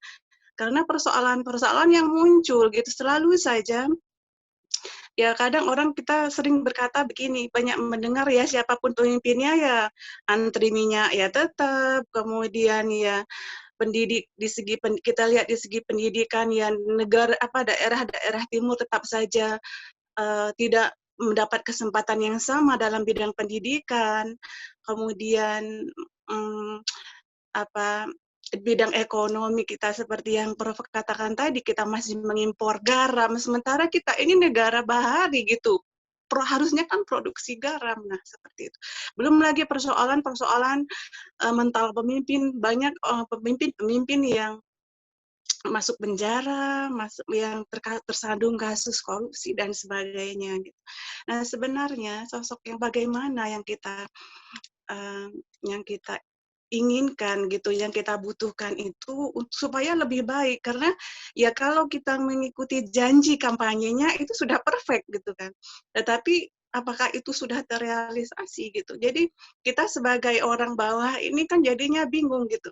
Karena persoalan-persoalan yang muncul gitu selalu saja, ya kadang orang kita sering berkata begini, banyak mendengar ya siapapun pemimpinnya ya antri minyak ya tetap, kemudian ya pendidik di segi kita lihat di segi pendidikan ya negara daerah-daerah timur tetap saja tidak mendapat kesempatan yang sama dalam bidang pendidikan, kemudian bidang ekonomi kita seperti yang Prof katakan tadi, kita masih mengimpor garam, sementara kita ini negara bahari gitu. Harusnya kan produksi garam, nah seperti itu. Belum lagi persoalan-persoalan mental pemimpin, banyak pemimpin-pemimpin yang masuk penjara, yang tersandung kasus korupsi dan sebagainya. Gitu. Nah sebenarnya sosok yang bagaimana yang kita inginkan gitu, yang kita butuhkan itu supaya lebih baik, karena ya kalau kita mengikuti janji kampanyenya itu sudah perfect gitu kan, tetapi apakah itu sudah terrealisasi gitu. Jadi kita sebagai orang bawah ini kan jadinya bingung gitu.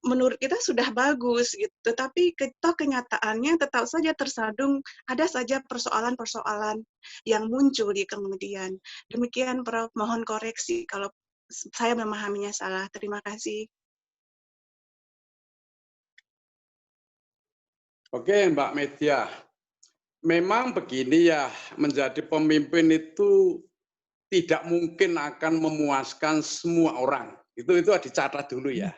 Menurut kita sudah bagus gitu, tetapi kenyataannya tetap saja tersandung, ada saja persoalan-persoalan yang muncul di kemudian. Demikian Prof, mohon koreksi kalau saya memahaminya salah. Terima kasih. Oke, Mbak Media. Memang begini ya, menjadi pemimpin itu tidak mungkin akan memuaskan semua orang. Itu dicatat dulu ya.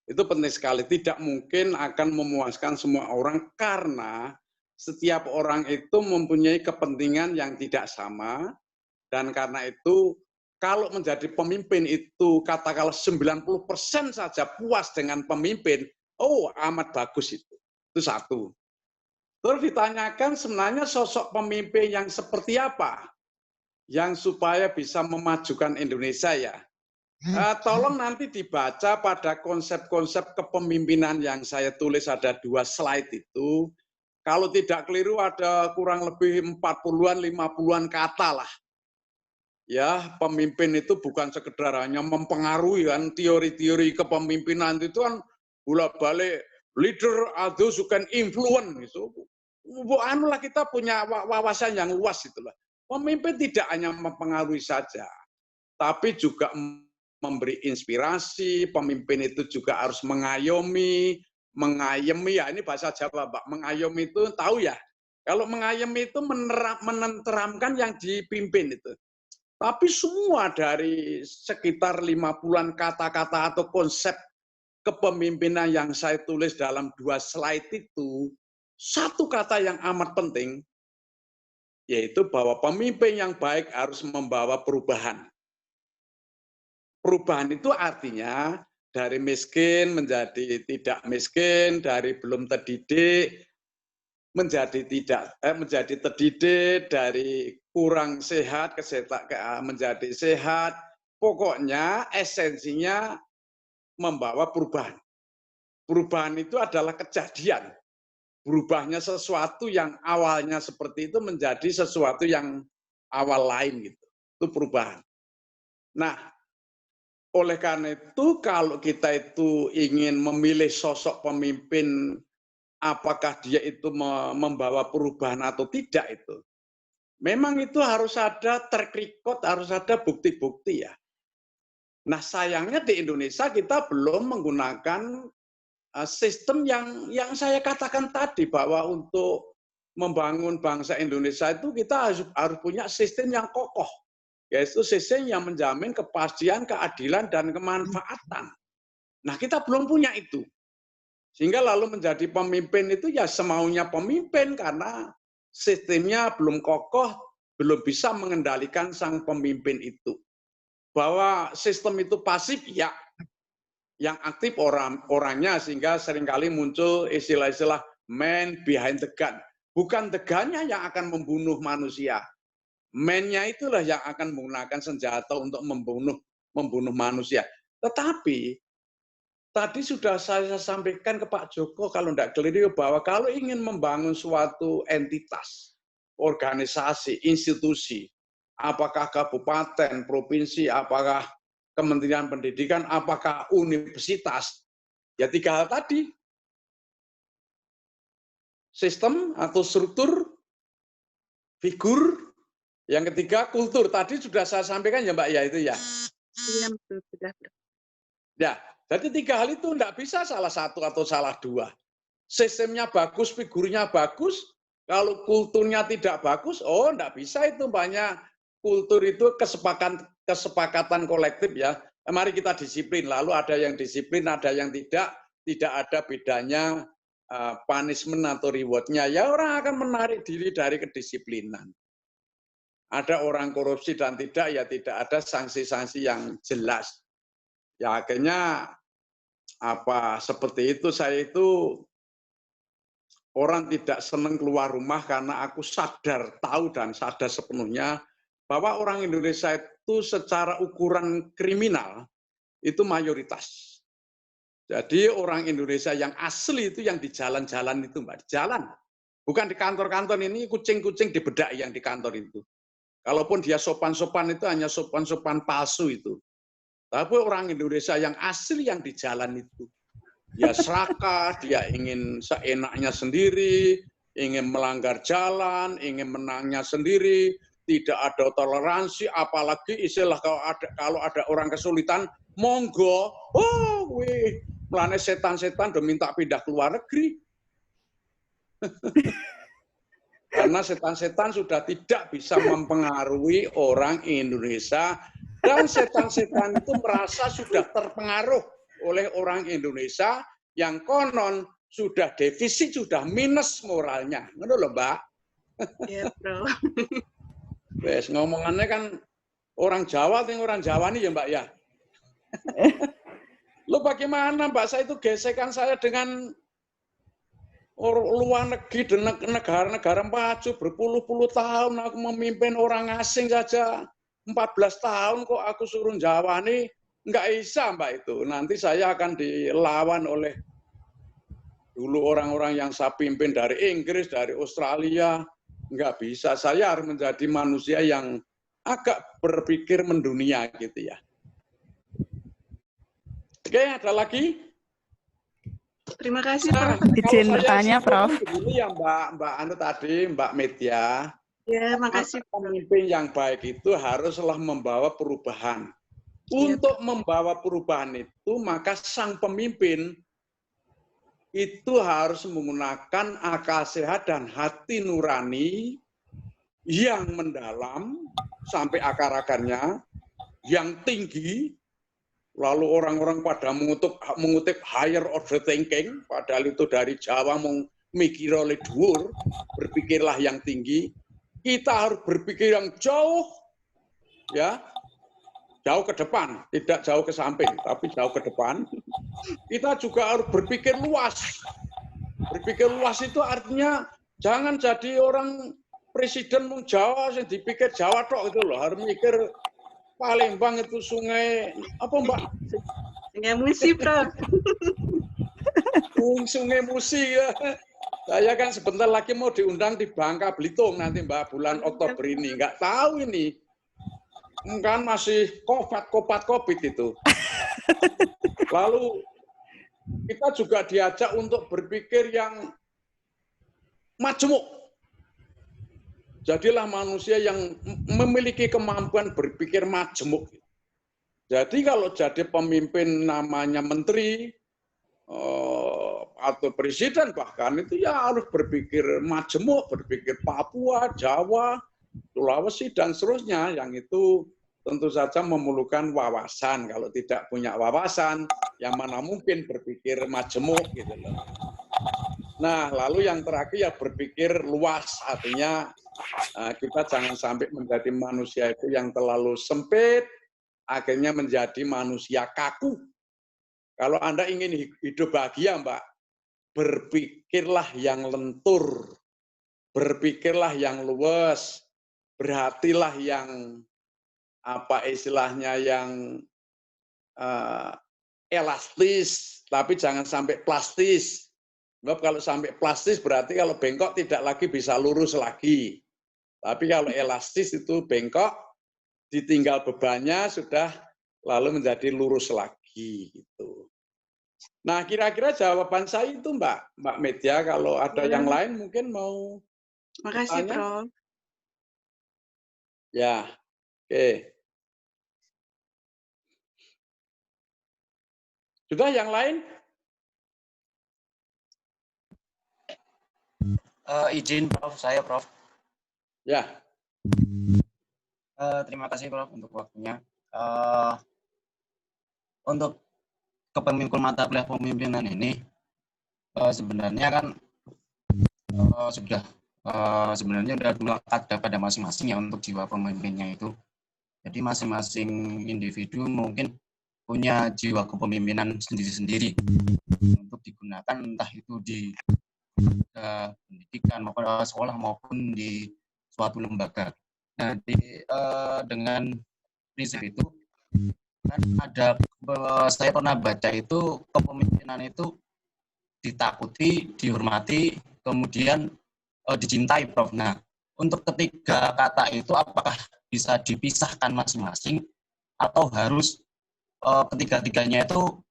Itu penting sekali. Tidak mungkin akan memuaskan semua orang karena setiap orang itu mempunyai kepentingan yang tidak sama, dan karena itu kalau menjadi pemimpin itu katakanlah 90% saja puas dengan pemimpin, oh amat bagus itu. Itu satu. Terus ditanyakan sebenarnya sosok pemimpin yang seperti apa yang supaya bisa memajukan Indonesia ya. Tolong nanti dibaca pada konsep-konsep kepemimpinan yang saya tulis, ada 2 slide itu. Kalau tidak keliru ada kurang lebih 40-an, 50-an kata lah. Ya, pemimpin itu bukan sekedar hanya mempengaruhi kan, teori-teori kepemimpinan itu kan bolak-balik leader are those who can influence gitu. Anulah kita punya wawasan yang luas itulah. Pemimpin tidak hanya mempengaruhi saja, tapi juga memberi inspirasi. Pemimpin itu juga harus mengayomi ya, ini bahasa Jawa, Pak. Mengayomi itu tahu ya. Kalau mengayomi itu menenteramkan yang dipimpin itu. Tapi semua dari sekitar 50-an kata-kata atau konsep kepemimpinan yang saya tulis dalam 2 slide itu, satu kata yang amat penting, yaitu bahwa pemimpin yang baik harus membawa perubahan. Perubahan itu artinya dari miskin menjadi tidak miskin, dari belum terdidik menjadi terdidik, dari kurang sehat menjadi sehat. Pokoknya esensinya membawa perubahan. Perubahan itu adalah kejadian. Berubahnya sesuatu yang awalnya seperti itu menjadi sesuatu yang awal lain gitu. Itu perubahan. Nah, oleh karena itu kalau kita itu ingin memilih sosok pemimpin, apakah dia itu membawa perubahan atau tidak itu, memang itu harus ada track record, harus ada bukti-bukti ya. Nah sayangnya di Indonesia kita belum menggunakan sistem yang saya katakan tadi, bahwa untuk membangun bangsa Indonesia itu kita harus punya sistem yang kokoh. yaitu sistem yang menjamin kepastian, keadilan, dan kemanfaatan. Nah, kita belum punya itu. Sehingga lalu menjadi pemimpin itu ya semaunya pemimpin karena sistemnya belum kokoh, belum bisa mengendalikan sang pemimpin itu. Bahwa sistem itu pasif, ya yang aktif orangnya, sehingga seringkali muncul istilah-istilah man behind the gun. Bukan the gun-nya yang akan membunuh manusia. Man-nya itulah yang akan menggunakan senjata untuk membunuh manusia. Tetapi tadi sudah saya sampaikan ke Pak Joko, kalau tidak keliru, bahwa kalau ingin membangun suatu entitas, organisasi, institusi, apakah kabupaten, provinsi, apakah Kementerian Pendidikan, apakah universitas, ya 3 hal tadi. Sistem atau struktur, figur, yang ketiga kultur. Tadi sudah saya sampaikan ya Mbak ya itu ya. Iya, betul, sudah. Ya, jadi 3 hal itu tidak bisa salah satu atau salah 2. Sistemnya bagus, figurnya bagus, kalau kulturnya tidak bagus, oh tidak bisa itu. Banyak kultur itu kesepakatan kolektif ya. Mari kita disiplin, lalu ada yang disiplin, ada yang tidak ada bedanya punishment atau reward-nya. Ya orang akan menarik diri dari kedisiplinan. Ada orang korupsi dan tidak, ya tidak ada sanksi-sanksi yang jelas. Ya akhirnya seperti itu, saya itu orang tidak senang keluar rumah karena aku tahu dan sadar sepenuhnya bahwa orang Indonesia itu secara ukuran kriminal itu mayoritas. Jadi orang Indonesia yang asli itu yang di jalan-jalan itu Mbak, di jalan. Bukan di kantor-kantor ini, kucing-kucing dibedai yang di kantor itu. Kalaupun dia sopan-sopan itu hanya sopan-sopan palsu itu. Tapi orang Indonesia yang asli yang di jalan itu. Dia serakah, dia ingin seenaknya sendiri, ingin melanggar jalan, ingin menangnya sendiri, tidak ada toleransi, apalagi istilah kalau ada orang kesulitan, monggo, melane setan-setan udah minta pindah ke luar negeri. Karena setan-setan sudah tidak bisa mempengaruhi orang Indonesia, dan setan-setan itu merasa sudah terpengaruh oleh orang Indonesia yang konon sudah defisit, sudah minus moralnya. Ngono lho, Mbak. Iya, Bro. Wes ngomongannya kan orang Jawa nih ya, Mbak ya. Lo bagaimana, Mbak? Saya itu gesekan saya dengan luar negeri dan negara-negara maju berpuluh-puluh tahun aku memimpin orang asing saja. 14 tahun kok aku suruh Jawa nih, nggak bisa Mbak itu. Nanti saya akan dilawan oleh dulu orang-orang yang saya pimpin dari Inggris, dari Australia. Nggak bisa, saya harus menjadi manusia yang agak berpikir mendunia gitu ya. Oke, ada lagi? Terima kasih, Nah, Prof. Izin bertanya, Prof. Begini ya Mbak Anu tadi, Mbak Media. Ya, makasih. Pemimpin yang baik itu haruslah membawa perubahan. Untuk membawa perubahan itu, maka sang pemimpin itu harus menggunakan akal sehat dan hati nurani yang mendalam sampai akar-akarnya, yang tinggi. Lalu orang-orang pada mengutip higher order thinking, padahal itu dari Jawa mikir oleh dhuwur, berpikirlah yang tinggi. Kita harus berpikir yang jauh, ya, jauh ke depan, tidak jauh ke samping, tapi jauh ke depan. Kita juga harus berpikir luas. Berpikir luas itu artinya jangan jadi orang presiden mung Jawa, yang dipikir Jawa tok itu loh, harus mikir Palembang itu sungai apa Mbak? Sungai Musi, Prof. Sungai Musi ya. Saya kan sebentar lagi mau diundang di Bangka Belitung nanti Mbak, bulan Oktober ini. Nggak tahu ini. Kan masih COVID itu. Lalu kita juga diajak untuk berpikir yang majemuk. Jadilah manusia yang memiliki kemampuan berpikir majemuk. Jadi kalau jadi pemimpin namanya menteri atau presiden bahkan itu ya harus berpikir majemuk, berpikir Papua, Jawa, Sulawesi dan seterusnya yang itu tentu saja memerlukan wawasan. Kalau tidak punya wawasan, yang mana mungkin berpikir majemuk gitu loh. Nah, lalu yang terakhir ya berpikir luas, artinya kita jangan sampai menjadi manusia itu yang terlalu sempit, akhirnya menjadi manusia kaku. Kalau Anda ingin hidup bahagia, Mbak, berpikirlah yang lentur, berpikirlah yang luas, berhatilah yang apa istilahnya yang elastis, tapi jangan sampai plastis. Sebab kalau sampai plastis berarti kalau bengkok tidak lagi bisa lurus lagi. Tapi kalau elastis itu bengkok, ditinggal bebannya sudah lalu menjadi lurus lagi gitu. Nah, kira-kira jawaban saya itu Mbak Media. Kalau ada yang lain mungkin mau Makasih, bertanya? Prof. Ya, oke. Sudah yang lain? Izin Prof, saya Prof. Ya. Terima kasih Prof untuk waktunya. Untuk kepemimpinan mata kuliah pemimpinan ini sebenarnya kan sebenarnya sudah melekat pada masing-masing ya untuk jiwa pemimpinnya itu. Jadi masing-masing individu mungkin punya jiwa kepemimpinan sendiri-sendiri untuk digunakan entah itu di pendidikan maupun sekolah maupun di suatu lembaga. Nah, dengan prinsip itu kan ada saya pernah baca itu kepemimpinan itu ditakuti, dihormati, kemudian dicintai, Prof. Nah, untuk ketiga kata itu apakah bisa dipisahkan masing-masing atau harus ketiga-tiganya itu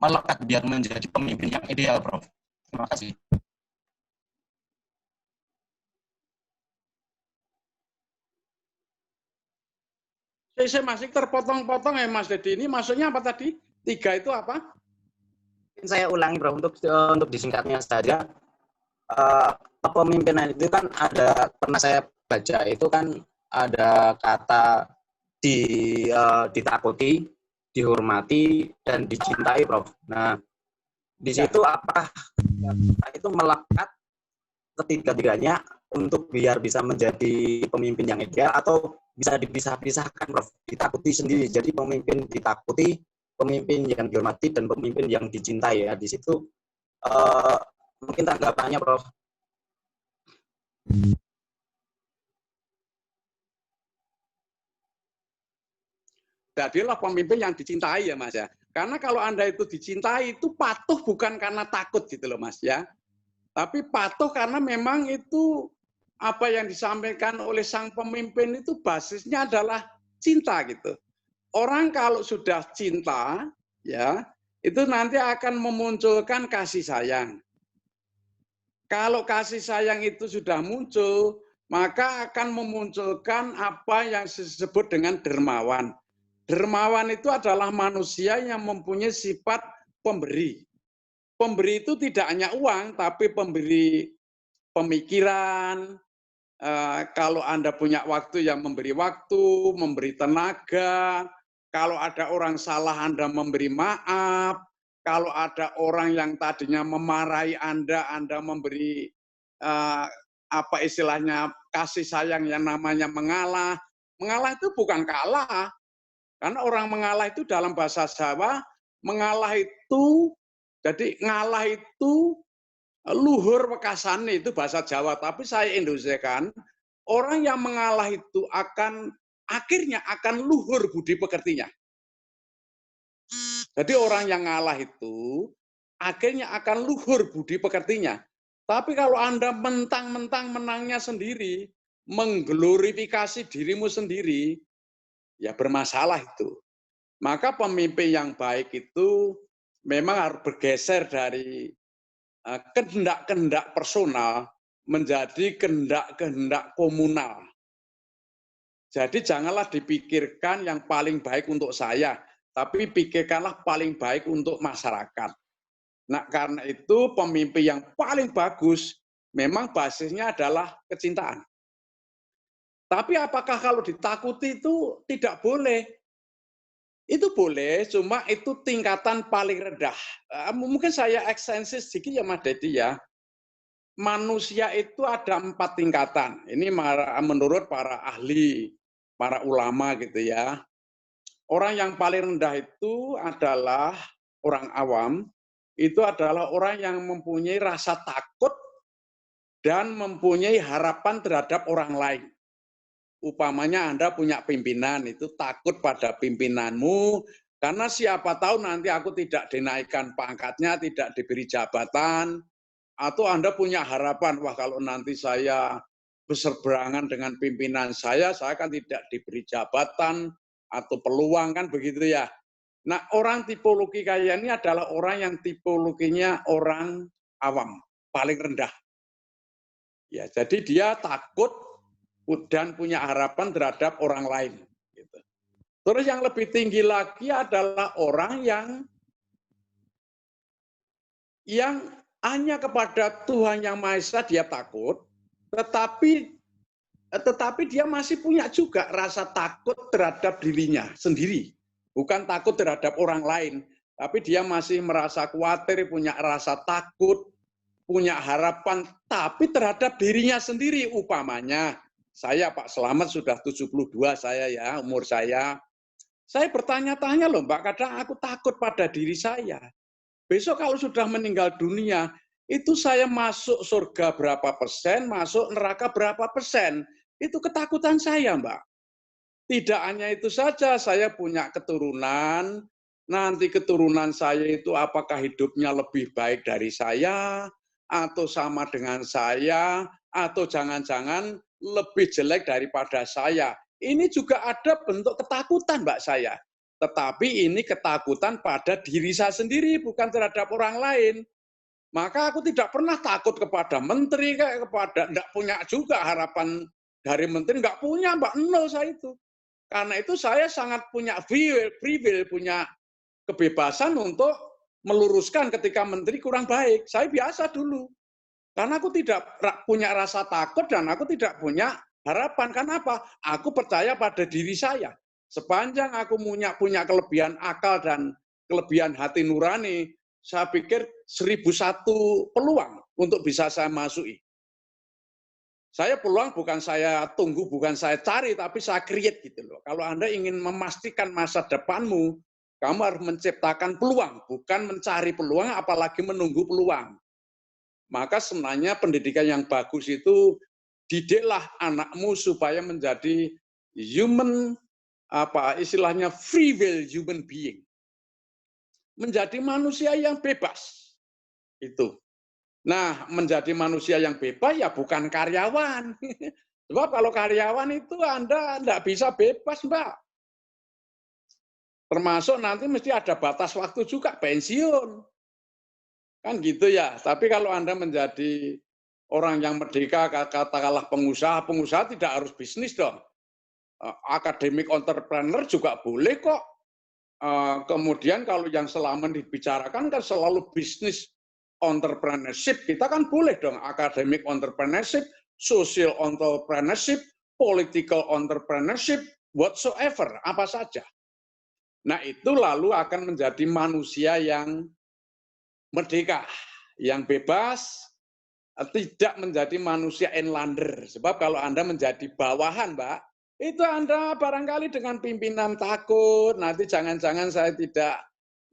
melekat biar menjadi pemimpin yang ideal, Prof? Terima kasih. Saya masih terpotong-potong ya Mas Dedi. Ini maksudnya apa tadi? 3 itu apa? Saya ulangi, Prof, untuk disingkatnya saja. Kepemimpinan itu kan ada, pernah saya baca itu kan ada kata ditakuti, dihormati, dan dicintai, Prof. Nah, di situ apakah itu melekat ketiga-tiganya untuk biar bisa menjadi pemimpin yang ideal atau bisa dipisah-pisahkan, Prof? Ditakuti sendiri, jadi pemimpin ditakuti, pemimpin yang dihormati, dan pemimpin yang dicintai ya. Di situ mungkin tanggapannya, Prof. Jadilah pemimpin yang dicintai ya Mas ya. Karena kalau Anda itu dicintai itu patuh bukan karena takut gitu loh Mas ya. Tapi patuh karena memang itu apa yang disampaikan oleh sang pemimpin itu basisnya adalah cinta gitu. Orang kalau sudah cinta ya, itu nanti akan memunculkan kasih sayang. Kalau kasih sayang itu sudah muncul, maka akan memunculkan apa yang disebut dengan dermawan. Dermawan itu adalah manusia yang mempunyai sifat pemberi. Pemberi itu tidak hanya uang, tapi pemberi pemikiran. Kalau Anda punya waktu, yang memberi waktu, memberi tenaga. Kalau ada orang salah, Anda memberi maaf. Kalau ada orang yang tadinya memarahi Anda memberi apa istilahnya kasih sayang yang namanya mengalah. Mengalah itu bukan kalah. Karena orang mengalah itu dalam bahasa Jawa, mengalah itu, jadi ngalah itu luhur wekasane, itu bahasa Jawa. Tapi saya Indonesiakan, orang yang mengalah itu akhirnya akan luhur budi pekertinya. Jadi orang yang ngalah itu akhirnya akan luhur budi pekertinya. Tapi kalau Anda mentang-mentang menangnya sendiri, mengglorifikasi dirimu sendiri, ya bermasalah itu. Maka pemimpin yang baik itu memang harus bergeser dari kehendak-kehendak personal menjadi kehendak-kehendak komunal. Jadi janganlah dipikirkan yang paling baik untuk saya, tapi pikirkanlah paling baik untuk masyarakat. Nah, karena itu pemimpin yang paling bagus memang basisnya adalah kecintaan. Tapi apakah kalau ditakuti itu tidak boleh? Itu boleh, cuma itu tingkatan paling rendah. Mungkin saya ekstensi sedikit ya Mas Dedi ya. Manusia itu ada 4 tingkatan. Ini menurut para ahli, para ulama gitu ya. Orang yang paling rendah itu adalah orang awam, itu adalah orang yang mempunyai rasa takut dan mempunyai harapan terhadap orang lain. Upamanya Anda punya pimpinan, itu takut pada pimpinanmu, karena siapa tahu nanti aku tidak dinaikkan pangkatnya, tidak diberi jabatan, atau Anda punya harapan, wah kalau nanti saya berseberangan dengan pimpinan saya kan tidak diberi jabatan atau peluang, kan begitu ya. Nah, orang tipologi kayak ini adalah orang yang tipologinya orang awam, paling rendah. Ya, jadi dia takut dan punya harapan terhadap orang lain. Gitu. Terus yang lebih tinggi lagi adalah orang yang hanya kepada Tuhan Yang Maha Esa dia takut, tetapi dia masih punya juga rasa takut terhadap dirinya sendiri. Bukan takut terhadap orang lain, tapi dia masih merasa khawatir, punya rasa takut, punya harapan, tapi terhadap dirinya sendiri. Upamanya, saya Pak Slamet sudah 72 saya ya, umur saya. Saya bertanya-tanya loh Mbak, kadang aku takut pada diri saya. Besok kalau sudah meninggal dunia, itu saya masuk surga berapa persen, masuk neraka berapa persen. Itu ketakutan saya Mbak. Tidak hanya itu saja, saya punya keturunan, nanti keturunan saya itu apakah hidupnya lebih baik dari saya, atau sama dengan saya, atau jangan-jangan lebih jelek daripada saya. Ini juga ada bentuk ketakutan Mbak saya. Tetapi ini ketakutan pada diri saya sendiri, bukan terhadap orang lain. Maka aku tidak pernah takut kepada menteri, kepada enggak punya juga harapan dari menteri, enggak punya Mbak, nol saya itu. Karena itu saya sangat punya free will, punya kebebasan untuk meluruskan ketika menteri kurang baik. Saya biasa dulu. Karena aku tidak punya rasa takut dan aku tidak punya harapan. Kenapa? Aku percaya pada diri saya. Sepanjang aku punya kelebihan akal dan kelebihan hati nurani, saya pikir 1001 peluang untuk bisa saya masuki. Saya peluang bukan saya tunggu, bukan saya cari, tapi saya create gitu loh. Kalau Anda ingin memastikan masa depanmu, kamu harus menciptakan peluang, bukan mencari peluang, apalagi menunggu peluang. Maka sebenarnya pendidikan yang bagus itu didiklah anakmu supaya menjadi human, istilahnya free will human being. Menjadi manusia yang bebas. Itu. Nah, menjadi manusia yang bebas ya bukan karyawan. Sebab kalau karyawan itu Anda tidak bisa bebas, Mbak. Termasuk nanti mesti ada batas waktu juga, pensiun. Kan gitu ya. Tapi kalau Anda menjadi orang yang merdeka, katakanlah pengusaha tidak harus bisnis dong. Akademik entrepreneur juga boleh kok. Kemudian kalau yang selama dibicarakan kan selalu bisnis entrepreneurship, kita kan boleh dong academic entrepreneurship, social entrepreneurship, political entrepreneurship, whatsoever, apa saja. Nah itu lalu akan menjadi manusia yang merdeka, yang bebas, tidak menjadi manusia enlander. Sebab kalau Anda menjadi bawahan, Mbak, itu Anda barangkali dengan pimpinan takut, nanti jangan-jangan saya tidak,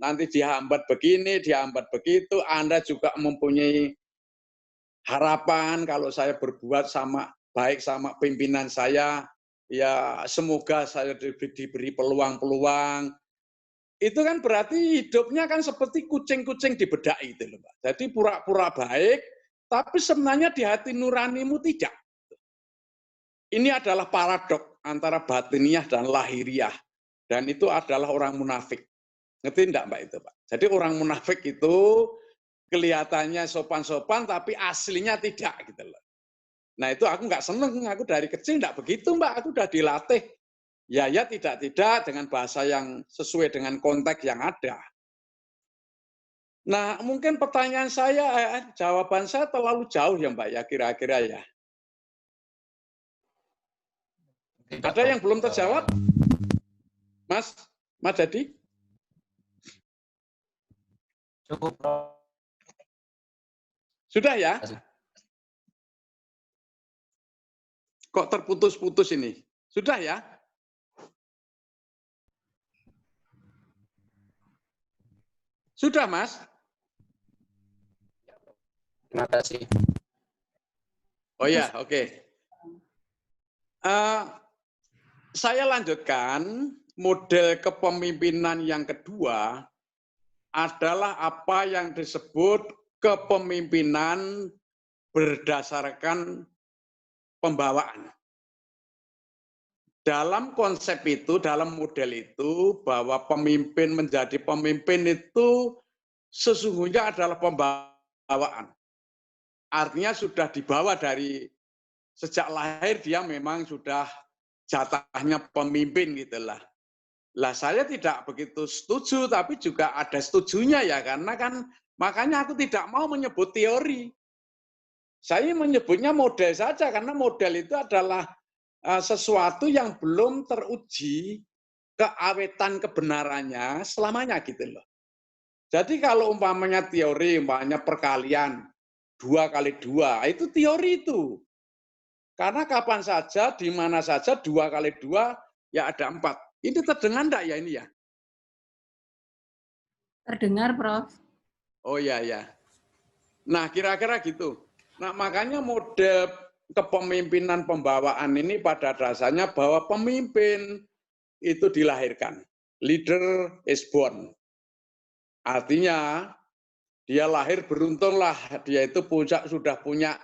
nanti dihambat begini, dihambat begitu, Anda juga mempunyai harapan kalau saya berbuat baik sama pimpinan saya, ya semoga saya diberi peluang-peluang. Itu kan berarti hidupnya kan seperti kucing-kucing dibedai itu loh, Mbak. Jadi pura-pura baik, tapi sebenarnya di hati nuranimu tidak. Ini adalah paradok antara batiniah dan lahiriah. Dan itu adalah orang munafik. Ngerti enggak Mbak itu, Pak? Jadi orang munafik itu kelihatannya sopan-sopan, tapi aslinya tidak gitu loh. Nah itu aku nggak seneng, aku dari kecil enggak begitu Mbak, aku udah dilatih. Ya tidak dengan bahasa yang sesuai dengan konteks yang ada. Nah mungkin pertanyaan saya, jawaban saya terlalu jauh ya Mbak ya kira-kira ya. Ada yang belum terjawab? Mas Jadi? Cukup, Prof. Sudah ya? Kok terputus-putus ini? Sudah ya? Sudah, Mas? Terima kasih. Oh ya, oke. Saya lanjutkan, model kepemimpinan yang kedua adalah apa yang disebut kepemimpinan berdasarkan pembawaan. Dalam konsep itu, dalam model itu, bahwa pemimpin menjadi pemimpin itu sesungguhnya adalah pembawaan. Artinya sudah dibawa dari sejak lahir dia memang sudah jatahnya pemimpin gitulah. Lah saya tidak begitu setuju, tapi juga ada setujunya ya, karena kan makanya aku tidak mau menyebut teori. Saya menyebutnya model saja, karena model itu adalah sesuatu yang belum teruji keawetan kebenarannya selamanya gitu loh. Jadi kalau umpamanya teori, umpamanya perkalian 2 kali 2, itu teori itu. Karena kapan saja, di mana saja 2 kali 2 ya ada 4. Ini terdengar enggak ya ini ya? Terdengar, Prof. Oh ya ya. Nah kira-kira gitu. Nah makanya model kepemimpinan pembawaan ini pada dasarnya bahwa pemimpin itu dilahirkan. Leader is born. Artinya dia lahir beruntunglah, dia itu sudah punya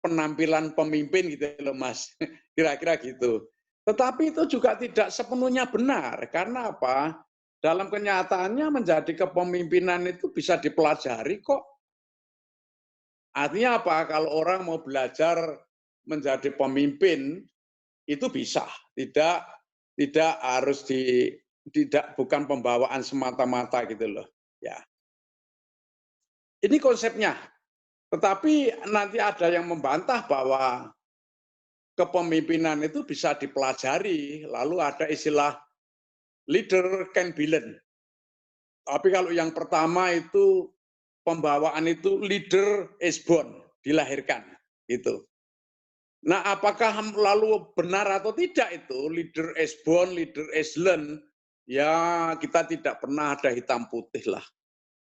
penampilan pemimpin gitu loh Mas. Kira-kira gitu. Tetapi itu juga tidak sepenuhnya benar. Karena apa? Dalam kenyataannya menjadi kepemimpinan itu bisa dipelajari kok. Artinya apa? Kalau orang mau belajar menjadi pemimpin itu bisa. Tidak harus bukan pembawaan semata-mata gitu loh. Ya. Ini konsepnya. Tetapi nanti ada yang membantah bahwa kepemimpinan itu bisa dipelajari, lalu ada istilah leader can be learned. Tapi kalau yang pertama itu pembawaan itu leader is born, dilahirkan gitu. Nah, apakah lalu benar atau tidak itu leader is born, leader is learned? Ya, kita tidak pernah ada hitam putih lah.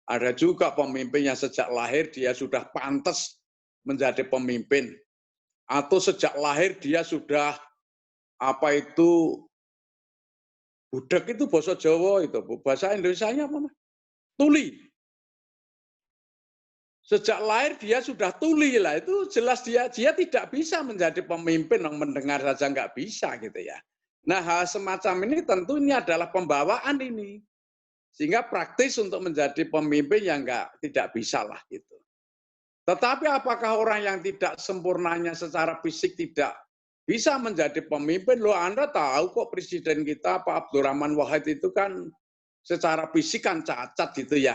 Ada juga pemimpin yang sejak lahir dia sudah pantas menjadi pemimpin. Atau sejak lahir dia sudah budak itu bahasa Jawa itu, bahasa Indonesianya apa? Tuli. Sejak lahir dia sudah tuli lah, itu jelas dia tidak bisa menjadi pemimpin, mendengar saja nggak bisa gitu ya. Nah hal semacam ini tentu ini adalah pembawaan ini. Sehingga praktis untuk menjadi pemimpin yang tidak bisa lah gitu. Tetapi apakah orang yang tidak sempurnanya secara fisik tidak bisa menjadi pemimpin? Loh Anda tahu kok presiden kita Pak Abdurrahman Wahid itu kan secara fisik kan cacat gitu ya.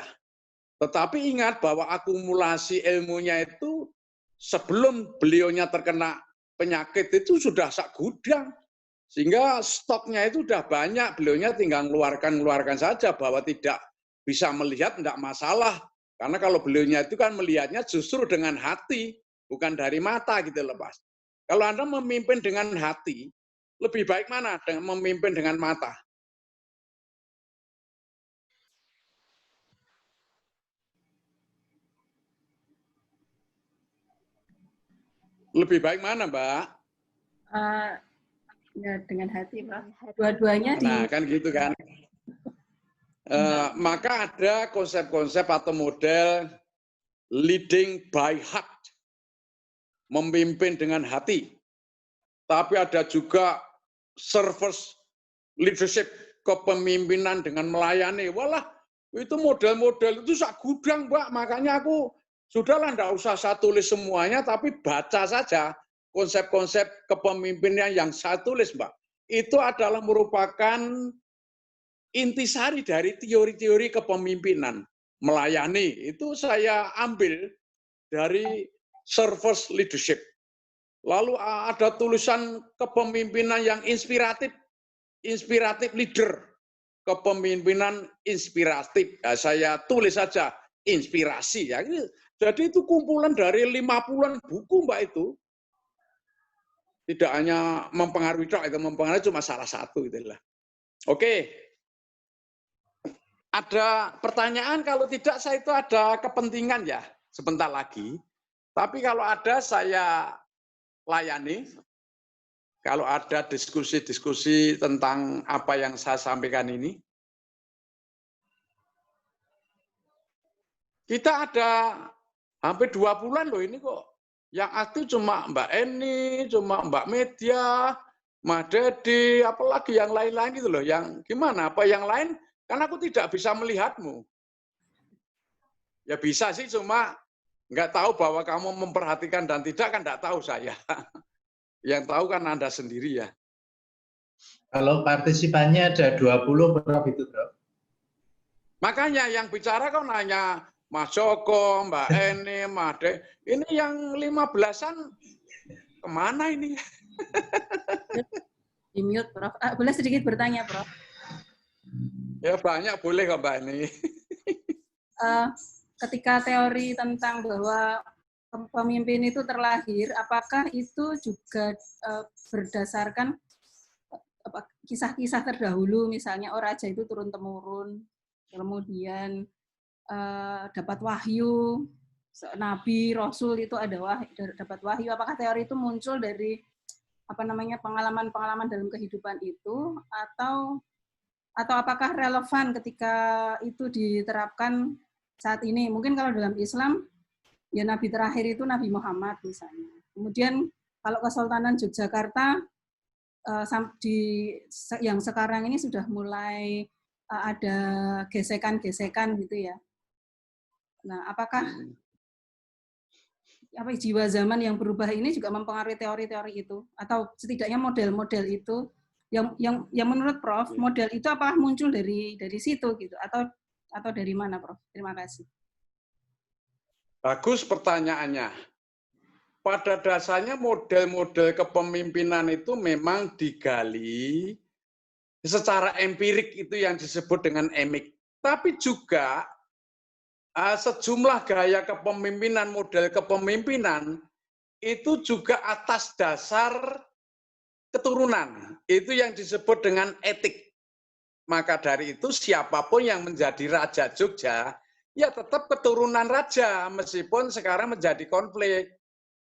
Tetapi ingat bahwa akumulasi ilmunya itu sebelum beliaunya terkena penyakit itu sudah sak gudang. Sehingga stoknya itu sudah banyak, beliaunya tinggal ngeluarkan saja bahwa tidak bisa melihat, tidak masalah. Karena kalau beliaunya itu kan melihatnya justru dengan hati, bukan dari mata gitu loh Mas. Kalau Anda memimpin dengan hati, lebih baik mana dengan memimpin dengan mata? Lebih baik mana Mbak? Ya, dengan hati, Prof. Dua-duanya Nah, kan gitu kan. Maka ada konsep-konsep atau model leading by heart. Memimpin dengan hati. Tapi ada juga service leadership, kepemimpinan dengan melayani. Walah, itu model-model itu sak gudang, Mbak. Makanya aku sudahlah enggak usah saya tulis semuanya, tapi baca saja konsep-konsep kepemimpinan yang saya tulis, Mbak. Itu adalah merupakan intisari dari teori-teori kepemimpinan. Melayani, itu saya ambil dari service leadership. Lalu ada tulisan kepemimpinan yang inspiratif leader. Kepemimpinan inspiratif. Nah, saya tulis saja inspirasi ya. Jadi itu kumpulan dari 50-an buku Mbak itu. Tidak hanya mempengaruhi itu mempengaruhi cuma salah satu itulah. Oke. Ada pertanyaan, kalau tidak saya itu ada kepentingan ya sebentar lagi. Tapi kalau ada saya layani. Kalau ada diskusi-diskusi tentang apa yang saya sampaikan ini. Kita ada hampir 2 bulan loh ini kok. Yang aktif cuma Mbak Eni, cuma Mbak Media, Mbak Dede, apalagi yang lain-lain gitu loh. Yang gimana? Apa yang lain? Karena aku tidak bisa melihatmu. Ya bisa sih, cuma nggak tahu bahwa kamu memperhatikan dan tidak kan nggak tahu saya. Yang tahu kan Anda sendiri ya. Kalau partisipannya ada 20, Prof itu, Prof. Makanya yang bicara kok nanya Mas Joko, Mbak Eni, Mbak De. Ini yang 15-an kemana ini? Di mute, Prof. Boleh sedikit bertanya, Prof? Ya banyak boleh kok Mbak Eni. Ketika teori tentang bahwa pemimpin itu terlahir, apakah itu juga berdasarkan kisah-kisah terdahulu, misalnya raja itu turun-temurun, kemudian dapat wahyu, nabi, rasul itu dapat wahyu. Apakah teori itu muncul dari pengalaman-pengalaman dalam kehidupan itu, atau apakah relevan ketika itu diterapkan saat ini? Mungkin kalau dalam Islam, ya nabi terakhir itu Nabi Muhammad misalnya. Kemudian kalau Kesultanan Yogyakarta yang sekarang ini sudah mulai ada gesekan-gesekan gitu ya. Nah, apakah jiwa zaman yang berubah ini juga mempengaruhi teori-teori itu, atau setidaknya model-model itu yang menurut Prof, model itu apakah muncul dari situ gitu, atau dari mana, Prof? Terima kasih. Bagus pertanyaannya. Pada dasarnya model-model kepemimpinan itu memang digali secara empirik, itu yang disebut dengan emik. Tapi juga sejumlah gaya kepemimpinan, model kepemimpinan itu juga atas dasar keturunan. Itu yang disebut dengan etik. Maka dari itu siapapun yang menjadi Raja Jogja, ya tetap keturunan raja, meskipun sekarang menjadi konflik.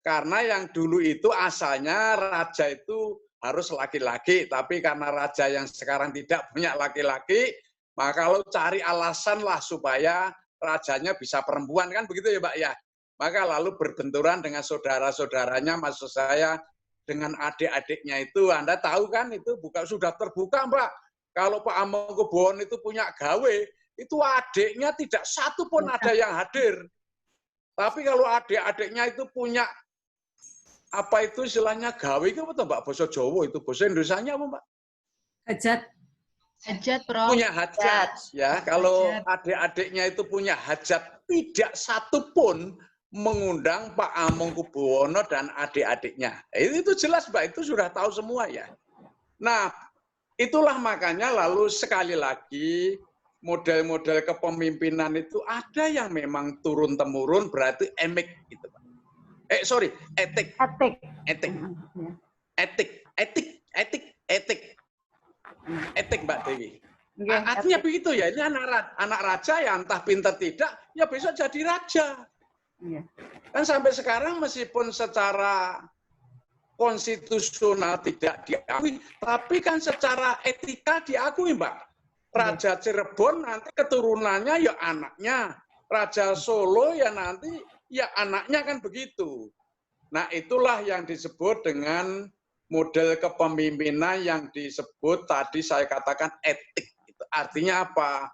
Karena yang dulu itu asalnya raja itu harus laki-laki, tapi karena raja yang sekarang tidak punya laki-laki, maka kalau cari alasan lah supaya rajanya bisa perempuan, kan begitu ya Mbak ya. Maka lalu berbenturan dengan saudara-saudaranya, maksud saya dengan adik-adiknya itu, Anda tahu kan itu sudah terbuka Mbak. Kalau Pak Hamengkubuwono itu punya gawe, itu adiknya tidak satu pun ada yang hadir. Tapi kalau adik-adiknya itu punya apa itu istilahnya gawe itu apa Mbak, bahasa Jawa itu, bahasa Indonesianya apa Mbak? Hajat, Prof. Punya hajat ya. Kalau adik-adiknya itu punya hajat, tidak satu pun mengundang Pak Hamengkubuwono dan adik-adiknya. Itu jelas Mbak, itu sudah tahu semua ya. Nah, itulah makanya lalu sekali lagi model-model kepemimpinan itu ada yang memang turun-temurun, berarti emik gitu Pak. Etik. Etik Mbak Dewi. Artinya begitu ya, ini anak raja ya, entah pintar tidak, ya besok jadi raja. Kan sampai sekarang meskipun secara konstitusional tidak diakui, tapi kan secara etika diakui Mbak. Raja Cirebon nanti keturunannya ya anaknya, Raja Solo ya nanti ya anaknya, kan begitu. Nah itulah yang disebut dengan model kepemimpinan yang disebut tadi saya katakan etik. Itu artinya apa?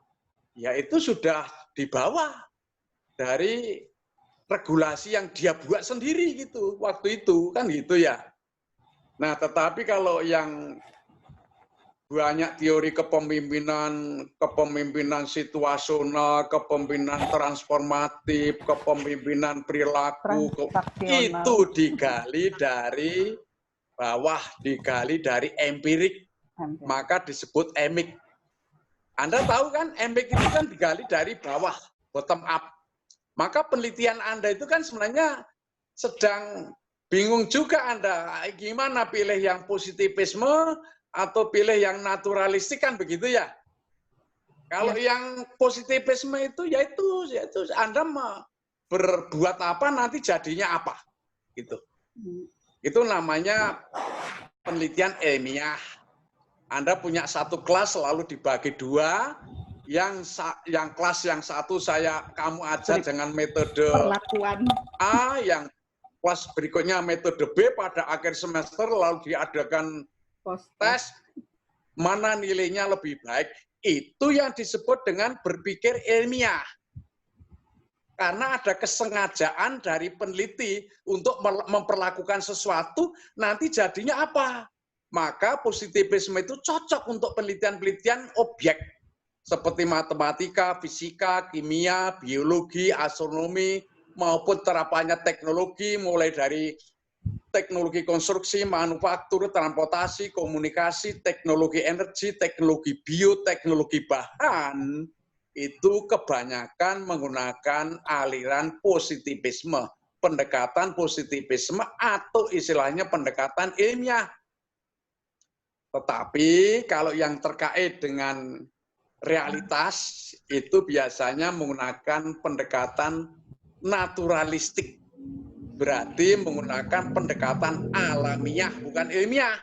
Ya itu sudah dibawa dari regulasi yang dia buat sendiri gitu waktu itu, kan gitu ya. Nah tetapi kalau yang banyak teori kepemimpinan, kepemimpinan situasional, kepemimpinan transformatif, kepemimpinan perilaku, itu digali dari bawah, digali dari empirik, maka disebut emik. Anda tahu kan, emik itu kan digali dari bawah, bottom up. Maka penelitian Anda itu kan sebenarnya sedang bingung juga Anda, gimana pilih yang positivisme atau pilih yang naturalistik, kan begitu ya. Kalau yang positivisme itu yaitu Anda berbuat apa nanti jadinya apa, gitu. Itu namanya penelitian ilmiah. Anda punya satu kelas lalu dibagi dua, yang kelas yang satu kamu ajar dengan metode perlakuan A, yang kelas berikutnya metode B, pada akhir semester lalu diadakan tes mana nilainya lebih baik. Itu yang disebut dengan berpikir ilmiah. Karena ada kesengajaan dari peneliti untuk memperlakukan sesuatu, nanti jadinya apa? Maka positivisme itu cocok untuk penelitian-penelitian objek seperti matematika, fisika, kimia, biologi, astronomi, maupun terapannya teknologi, mulai dari teknologi konstruksi, manufaktur, transportasi, komunikasi, teknologi energi, teknologi bio, teknologi bahan, itu kebanyakan menggunakan aliran positivisme, pendekatan positivisme atau istilahnya pendekatan ilmiah. Tetapi kalau yang terkait dengan realitas itu biasanya menggunakan pendekatan naturalistik. Berarti menggunakan pendekatan alamiah, bukan ilmiah.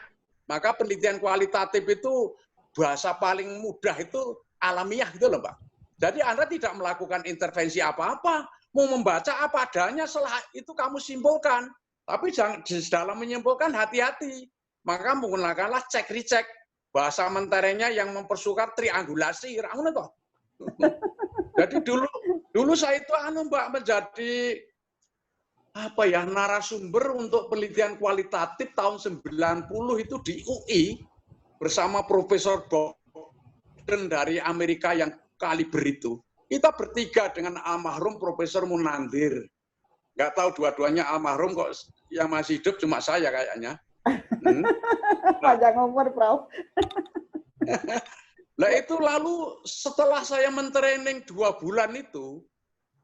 Maka penelitian kualitatif itu bahasa paling mudah itu alamiah gitu loh, Pak. Jadi Anda tidak melakukan intervensi apa-apa, mau membaca apa adanya, setelah itu kamu simpulkan. Tapi jangan di dalam menyimpulkan hati-hati. Maka menggunakanlah cek recheck. Bahasa menterenya yang mempersukat triangulasi, Jadi dulu saya itu Mbak menjadi narasumber untuk penelitian kualitatif tahun 90 itu di UI bersama Profesor Bowden dari Amerika yang kaliber itu. Kita bertiga dengan almarhum Profesor Munandir. Nggak tahu dua-duanya almarhum kok, yang masih hidup cuma saya kayaknya. Panjang umur, Prof. Nah itu lalu setelah saya mentraining 2 bulan itu,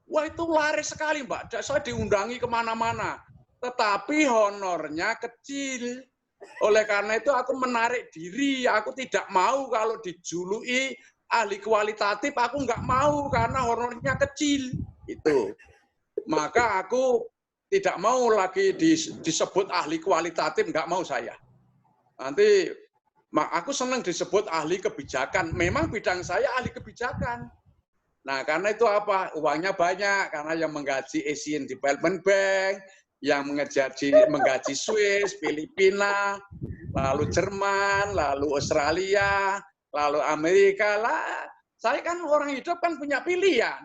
wah itu laris sekali Mbak, saya diundangi kemana-mana. Tetapi honornya kecil. Oleh karena itu aku menarik diri, aku tidak mau kalau dijuluki ahli kualitatif, aku nggak mau karena honornya kecil. Itu. Maka aku tidak mau lagi disebut ahli kualitatif, nggak mau saya. Nanti aku senang disebut ahli kebijakan. Memang bidang saya ahli kebijakan. Nah, karena itu apa? Uangnya banyak, karena yang menggaji Asian Development Bank, yang menggaji Swiss, Filipina, lalu Jerman, lalu Australia, lalu Amerika lah. Saya kan orang hidup kan punya pilihan.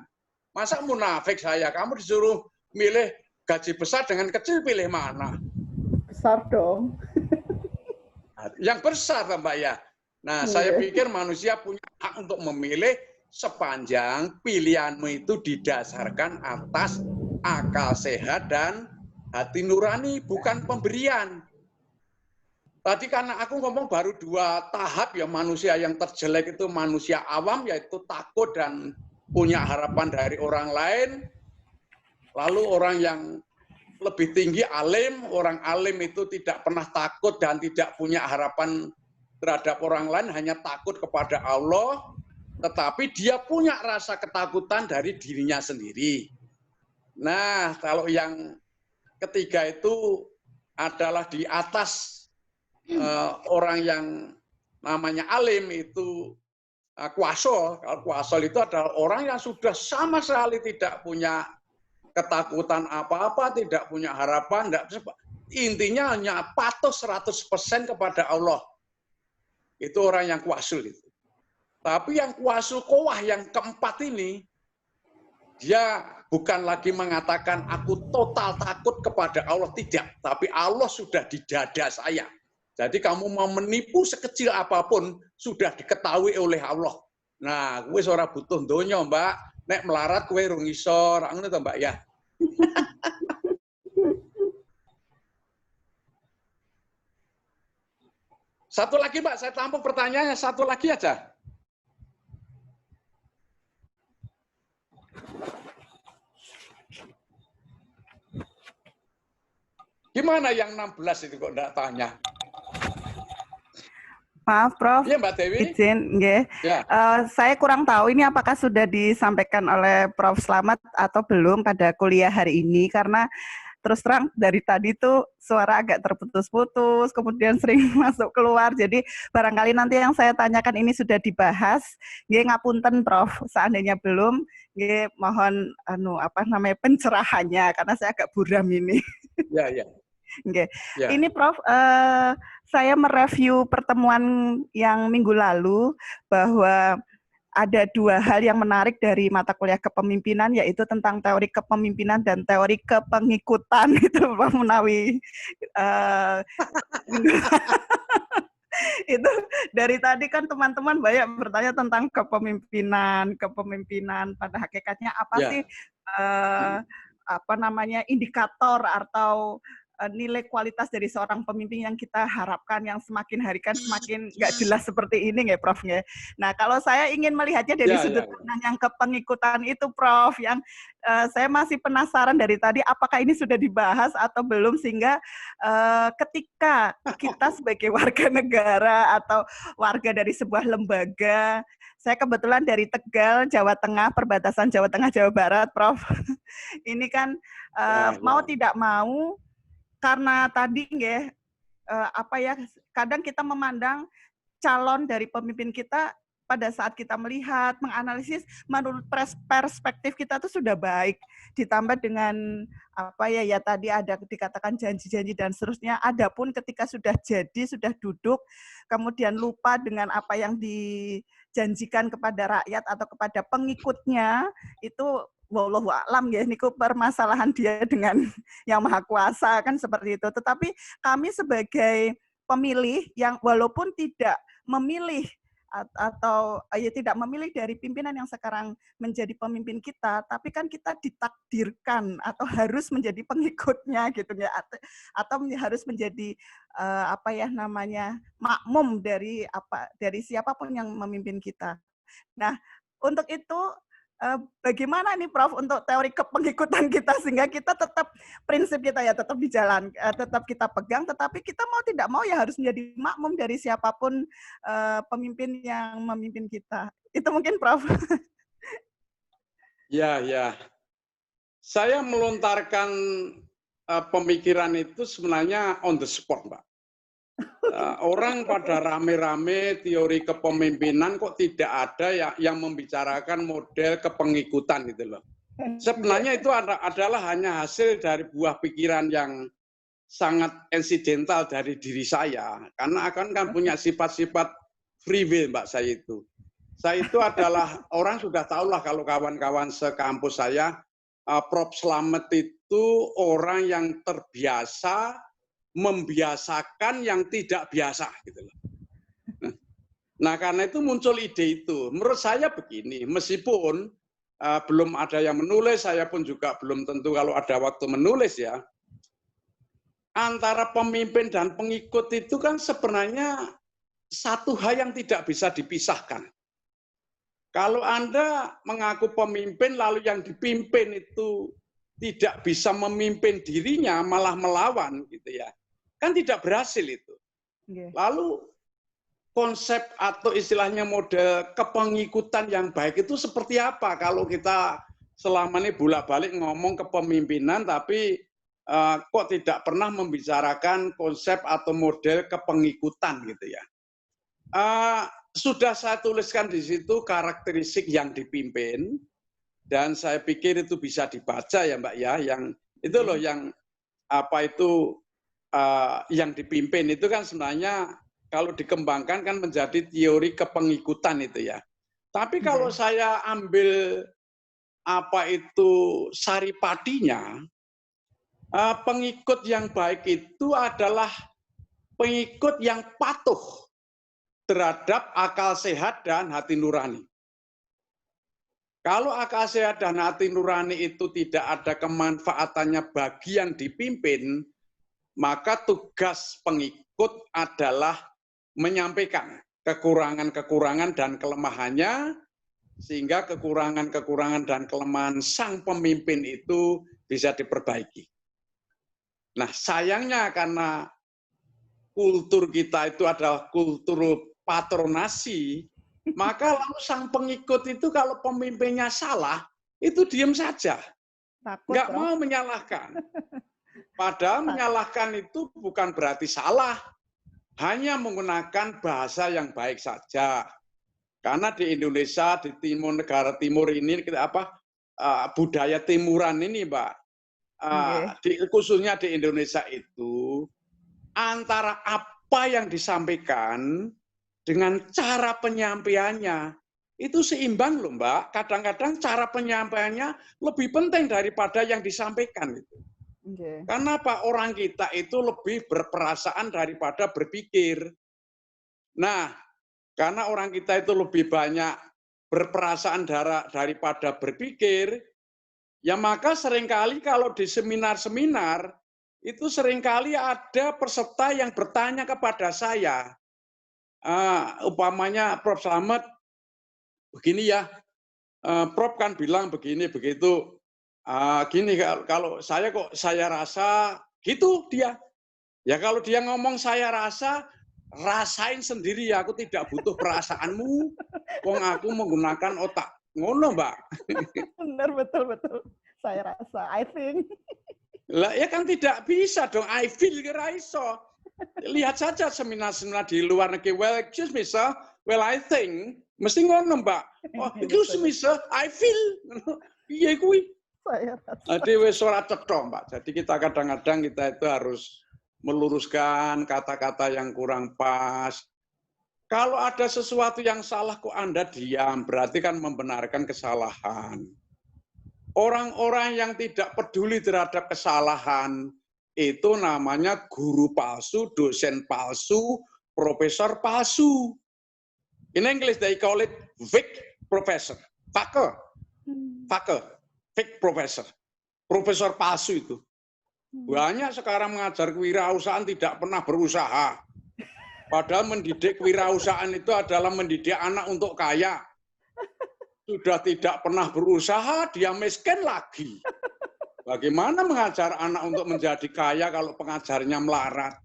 Masa munafik saya? Kamu disuruh milih gaji besar dengan kecil, pilih mana? Besar dong. Yang besar, Mbak ya. Nah, saya pikir manusia punya hak untuk memilih sepanjang pilihanmu itu didasarkan atas akal sehat dan hati nurani, bukan pemberian. Tadi karena aku ngomong baru 2 tahap ya, manusia yang terjelek itu manusia awam, yaitu takut dan punya harapan dari orang lain. Lalu orang yang lebih tinggi alim, orang alim itu tidak pernah takut dan tidak punya harapan terhadap orang lain, hanya takut kepada Allah, tetapi dia punya rasa ketakutan dari dirinya sendiri. Nah, kalau yang ketiga itu adalah di atas orang yang namanya alim itu kuasol. Kalau kuasol itu adalah orang yang sudah sama sekali tidak punya ketakutan apa-apa, tidak punya harapan, intinya hanya patuh 100% kepada Allah. Itu orang yang kuasul itu. Tapi yang kuasul kowah yang keempat ini, dia bukan lagi mengatakan aku total takut kepada Allah, tidak. Tapi Allah sudah di dada saya. Jadi kamu mau menipu sekecil apapun sudah diketahui oleh Allah. Nah, kowe ora butuh donya, Mbak. Nek melarat kowe rung iso, ngono to, Mbak ya. Satu lagi, Mbak, saya tampung pertanyaannya, satu lagi aja. Gimana yang 16 itu kok enggak tanya? Maaf, Prof. Iya, Mbak Dewi. Izin, nggih. Ya. Saya kurang tahu ini apakah sudah disampaikan oleh Prof. Slamet atau belum pada kuliah hari ini, karena terus terang dari tadi tuh suara agak terputus-putus, kemudian sering masuk keluar. Jadi barangkali nanti yang saya tanyakan ini sudah dibahas. Nggih, ngapunten Prof. Seandainya belum, nggih mohon pencerahannya karena saya agak buram ini. Ya, ya. Nggih. Ya. Ini Prof, saya mereview pertemuan yang minggu lalu bahwa ada dua hal yang menarik dari mata kuliah kepemimpinan, yaitu tentang teori kepemimpinan dan teori kepengikutan. Itu Pak Munawi. Itu dari tadi kan teman-teman banyak bertanya tentang kepemimpinan. Pada hakikatnya apa sih indikator atau nilai kualitas dari seorang pemimpin yang kita harapkan, yang semakin hari kan semakin nggak jelas seperti ini nggak Prof? Nggak? Nah kalau saya ingin melihatnya dari sudut pandang yang kepengikutan itu Prof, yang saya masih penasaran dari tadi apakah ini sudah dibahas atau belum, sehingga ketika kita sebagai warga negara atau warga dari sebuah lembaga, saya kebetulan dari Tegal, Jawa Tengah, perbatasan Jawa Tengah, Jawa Barat, Prof. Ini kan mau tidak mau, karena tadi kadang kita memandang calon dari pemimpin kita pada saat kita melihat, menganalisis, menurut perspektif kita itu sudah baik, ditambah dengan tadi ada dikatakan janji-janji dan seterusnya. Adapun ketika sudah jadi, sudah duduk, kemudian lupa dengan apa yang dijanjikan kepada rakyat atau kepada pengikutnya, itu wallahu a'lam ya, niku permasalahan dia dengan yang maha kuasa kan seperti itu. Tetapi kami sebagai pemilih yang walaupun tidak memilih atau tidak memilih dari pimpinan yang sekarang menjadi pemimpin kita, tapi kan kita ditakdirkan atau harus menjadi pengikutnya gitu ya, atau harus menjadi makmum dari siapapun yang memimpin kita. Nah, untuk itu bagaimana nih Prof untuk teori kepengikutan kita sehingga kita tetap prinsip kita ya tetap dijalan, tetap kita pegang, tetapi kita mau tidak mau ya harus menjadi makmum dari siapapun pemimpin yang memimpin kita. Itu mungkin Prof. Ya, ya. Saya melontarkan pemikiran itu sebenarnya on the spot, Mbak. Orang pada rame-rame teori kepemimpinan kok tidak ada yang membicarakan model kepengikutan gitu loh. Sebenarnya itu adalah hanya hasil dari buah pikiran yang sangat insidental dari diri saya. Karena kan punya sifat-sifat free will, Mbak, saya itu. Saya itu adalah, orang sudah tahu lah kalau kawan-kawan sekampus saya, Prof. Slamet itu orang yang terbiasa membiasakan yang tidak biasa gitu loh. Nah, karena itu muncul ide itu. Menurut saya begini, meskipun belum ada yang menulis, saya pun juga belum tentu kalau ada waktu menulis ya. Antara pemimpin dan pengikut itu kan sebenarnya satu hal yang tidak bisa dipisahkan. Kalau Anda mengaku pemimpin lalu yang dipimpin itu tidak bisa memimpin dirinya, malah melawan gitu ya. Kan tidak berhasil itu. Lalu konsep atau istilahnya model kepengikutan yang baik itu seperti apa? Kalau kita selama ini bolak-balik ngomong kepemimpinan tapi kok tidak pernah membicarakan konsep atau model kepengikutan gitu ya. Sudah saya tuliskan di situ karakteristik yang dipimpin dan saya pikir itu bisa dibaca ya Mbak ya, yang itu loh yang yang dipimpin itu kan sebenarnya kalau dikembangkan kan menjadi teori kepengikutan itu ya. Tapi kalau saya ambil saripatinya, pengikut yang baik itu adalah pengikut yang patuh terhadap akal sehat dan hati nurani. Kalau akal sehat dan hati nurani itu tidak ada kemanfaatannya bagi yang dipimpin, maka tugas pengikut adalah menyampaikan kekurangan-kekurangan dan kelemahannya, sehingga kekurangan-kekurangan dan kelemahan sang pemimpin itu bisa diperbaiki. Nah, sayangnya karena kultur kita itu adalah kultur patronasi, maka lalu sang pengikut itu kalau pemimpinnya salah, itu diam saja. Nggak mau menyalahkan. Padahal menyalahkan itu bukan berarti salah. Hanya menggunakan bahasa yang baik saja. Karena di Indonesia, di timur negara timur ini, budaya timuran ini, Mbak, khususnya di Indonesia itu, antara apa yang disampaikan dengan cara penyampaiannya itu seimbang loh, Mbak. Kadang-kadang cara penyampaiannya lebih penting daripada yang disampaikan itu. Karena apa? Orang kita itu lebih berperasaan daripada berpikir. Nah, karena orang kita itu lebih banyak berperasaan daripada berpikir, ya maka seringkali kalau di seminar-seminar itu seringkali ada peserta yang bertanya kepada saya, umpamanya Prof. Slamet, begini ya, Prof kan bilang begini, begitu, gini, kalau saya kok saya rasa, gitu dia. Ya kalau dia ngomong saya rasa, rasain sendiri, aku tidak butuh perasaanmu, wong aku menggunakan otak. Ngono, Mbak. Benar, betul. Saya rasa, I think. Lah ya kan tidak bisa dong, I feel kira iso. Lihat saja seminar-seminar di luar negeri. Well, excuse me, sir. Well, I think. Mesti ngono, Mbak. Oh, excuse me, sir. I feel. Iya, kuwi. Jadi wis ora cetha, Mbak. Jadi kita kadang-kadang kita itu harus meluruskan kata-kata yang kurang pas. Kalau ada sesuatu yang salah kok Anda diam, berarti kan membenarkan kesalahan. Orang-orang yang tidak peduli terhadap kesalahan, itu namanya guru palsu, dosen palsu, profesor palsu. In English they call it fake professor. Fake, fake professor. Profesor palsu itu. Banyak sekarang mengajar kewirausahaan tidak pernah berusaha. Padahal mendidik kewirausahaan itu adalah mendidik anak untuk kaya. Sudah tidak pernah berusaha, dia miskin lagi. Bagaimana mengajar anak untuk menjadi kaya kalau pengajarnya melarat?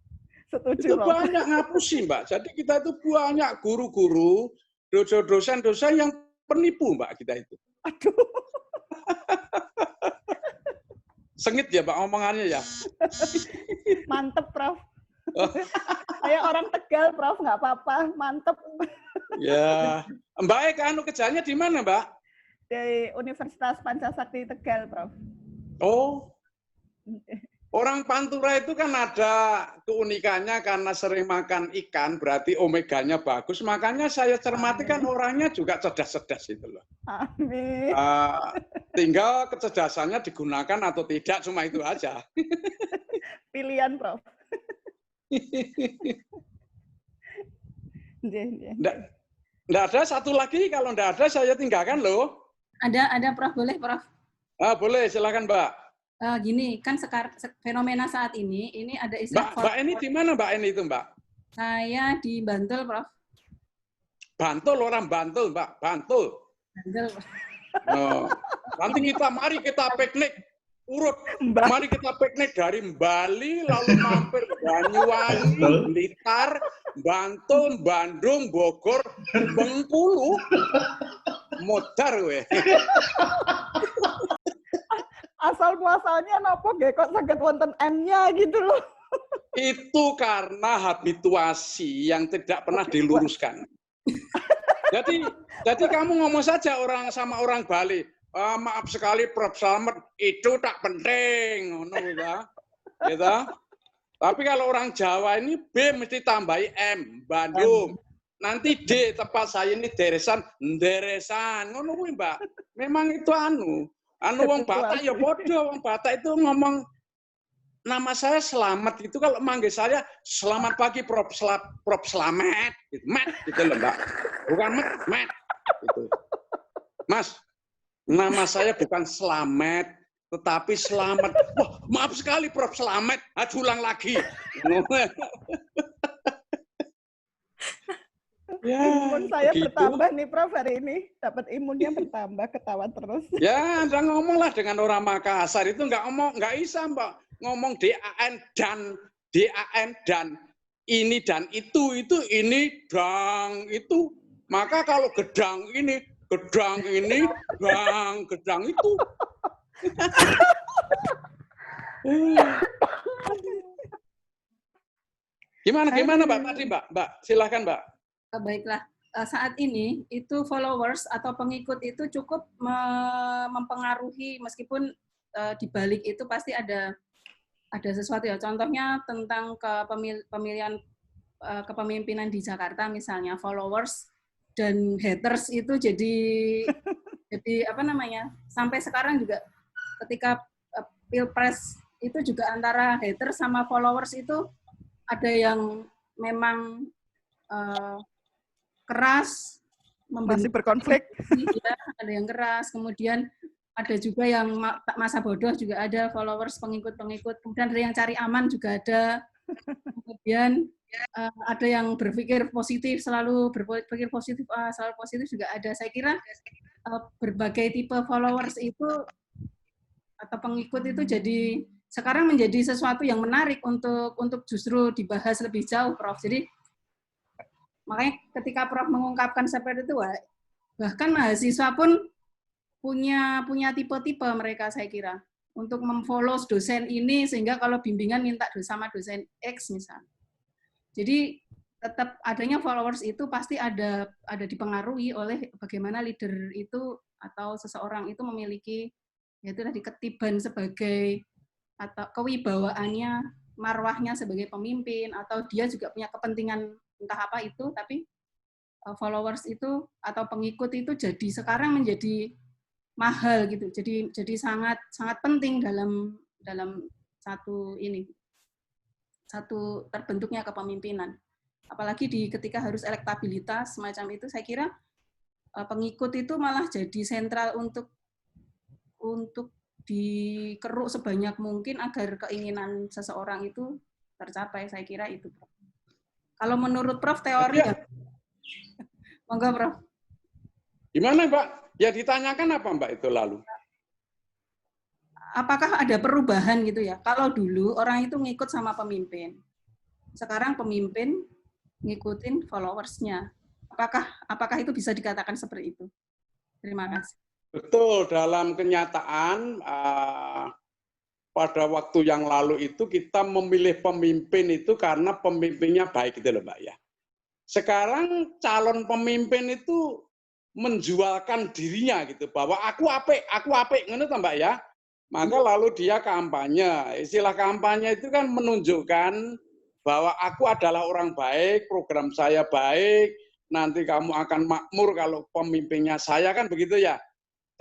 Setuju, itu banyak ngapusi, Mbak. Jadi kita itu banyak guru-guru, dosen-dosen yang penipu, Mbak, kita itu. Aduh. Sengit ya, Pak, omongannya ya. Mantep, Prof. Saya orang Tegal, Prof, nggak apa-apa. Mantep. Ya, Mbak Eka, kerjanya di mana, Mbak? Di Universitas Pancasakti Tegal, Prof. Oh, orang Pantura itu kan ada keunikannya karena sering makan ikan, berarti omeganya bagus. Makanya saya cermati kan orangnya juga cerdas-cerdas itu loh. Amin. Tinggal kecerdasannya digunakan atau tidak, cuma itu aja. Pilihan, Prof. Nggak ada satu lagi, kalau nggak ada saya tinggalkan loh. Ada Prof, boleh Prof? Boleh, silakan Mbak. Gini, kan sekarang fenomena saat ini ada istilah... Mbak ini di mana Mbak ini itu Mbak? Saya di Bantul, Prof. Bantul, orang Bantul Mbak, Bantul. Bantul. Oh. Nanti mari kita piknik. Urut, mari kita piknik dari Bali, lalu mampir Banyuwangi, Blitar, Bantul, Bandung, Bogor, Bengkulu, modar weh. Asal muasalnya nopo nggih kok saged wonten M-nya gitu loh. Itu karena habituasi yang tidak pernah diluruskan. Jadi kamu ngomong saja sama orang Bali. Maaf sekali Prof. Slamet, itu tak penting, ngono ya. Gitu. Tapi kalau orang Jawa ini B mesti tambahi M, Bandung. Nanti D tempat saya ini deresan, ngono kuwi, Mbak. Memang itu wong Batak ya bodoh, wong Batak itu ngomong nama saya Selamat itu kalau manggil saya selamat pagi Prof Selamat gitu. Mat gitu loh Mbak. Bukan Mat gitu. Mas, nama saya bukan Selamat tetapi Selamat. Wah, maaf sekali Prof Selamat. Ulang lagi. Ya, Imun saya begitu. bertambah nih Prof hari ini. Dapat imunnya bertambah, ketawa terus. Ya, Anda ngomonglah dengan orang Makassar itu nggak bisa Mbak. Ngomong DAN dan ini dan itu ini dang itu. Maka kalau gedang ini gedang itu. Gimana Mbak tadi Mbak? Silakan Mbak. Baiklah, saat ini itu followers atau pengikut itu cukup mempengaruhi, meskipun di balik itu pasti ada sesuatu ya. Contohnya tentang pemilihan kepemimpinan di Jakarta misalnya, followers dan haters itu jadi apa namanya, sampai sekarang juga ketika Pilpres itu juga antara haters sama followers itu ada yang memang keras, masih berkonflik. Ya, ada yang keras, kemudian ada juga yang masa bodoh juga ada, followers, pengikut-pengikut, kemudian ada yang cari aman juga ada, kemudian ada yang berpikir positif, selalu berpikir positif, selalu positif juga ada. Saya kira berbagai tipe followers itu atau pengikut itu jadi sekarang menjadi sesuatu yang menarik untuk justru dibahas lebih jauh, Prof. Jadi makanya ketika Prof mengungkapkan seperti itu, bahkan mahasiswa pun punya tipe-tipe mereka, saya kira, untuk memfollow dosen ini, sehingga kalau bimbingan minta sama dosen X misalnya. Jadi tetap adanya followers itu pasti ada dipengaruhi oleh bagaimana leader itu atau seseorang itu memiliki, yaitu tadi, ketiban sebagai atau kewibawaannya, marwahnya sebagai pemimpin, atau dia juga punya kepentingan entah apa itu, tapi followers itu atau pengikut itu jadi sekarang menjadi mahal gitu. Jadi sangat penting dalam satu terbentuknya kepemimpinan. Apalagi ketika harus elektabilitas semacam itu, saya kira pengikut itu malah jadi sentral untuk dikeruk sebanyak mungkin agar keinginan seseorang itu tercapai. Saya kira itu, Prof. Kalau menurut Prof teori ya. Monggo, Prof. Gimana, Mbak? Ya ditanyakan apa, Mbak, itu lalu? Apakah ada perubahan gitu ya? Kalau dulu orang itu ngikut sama pemimpin. Sekarang pemimpin ngikutin followers-nya. Apakah itu bisa dikatakan seperti itu? Terima kasih. Betul, dalam kenyataan pada waktu yang lalu itu kita memilih pemimpin itu karena pemimpinnya baik gitu loh, Mbak ya. Sekarang calon pemimpin itu menjualkan dirinya gitu, bahwa aku apik, ngono to, Mbak ya. Maka lalu dia kampanye. Istilah kampanye itu kan menunjukkan bahwa aku adalah orang baik, program saya baik, nanti kamu akan makmur kalau pemimpinnya saya, kan begitu ya.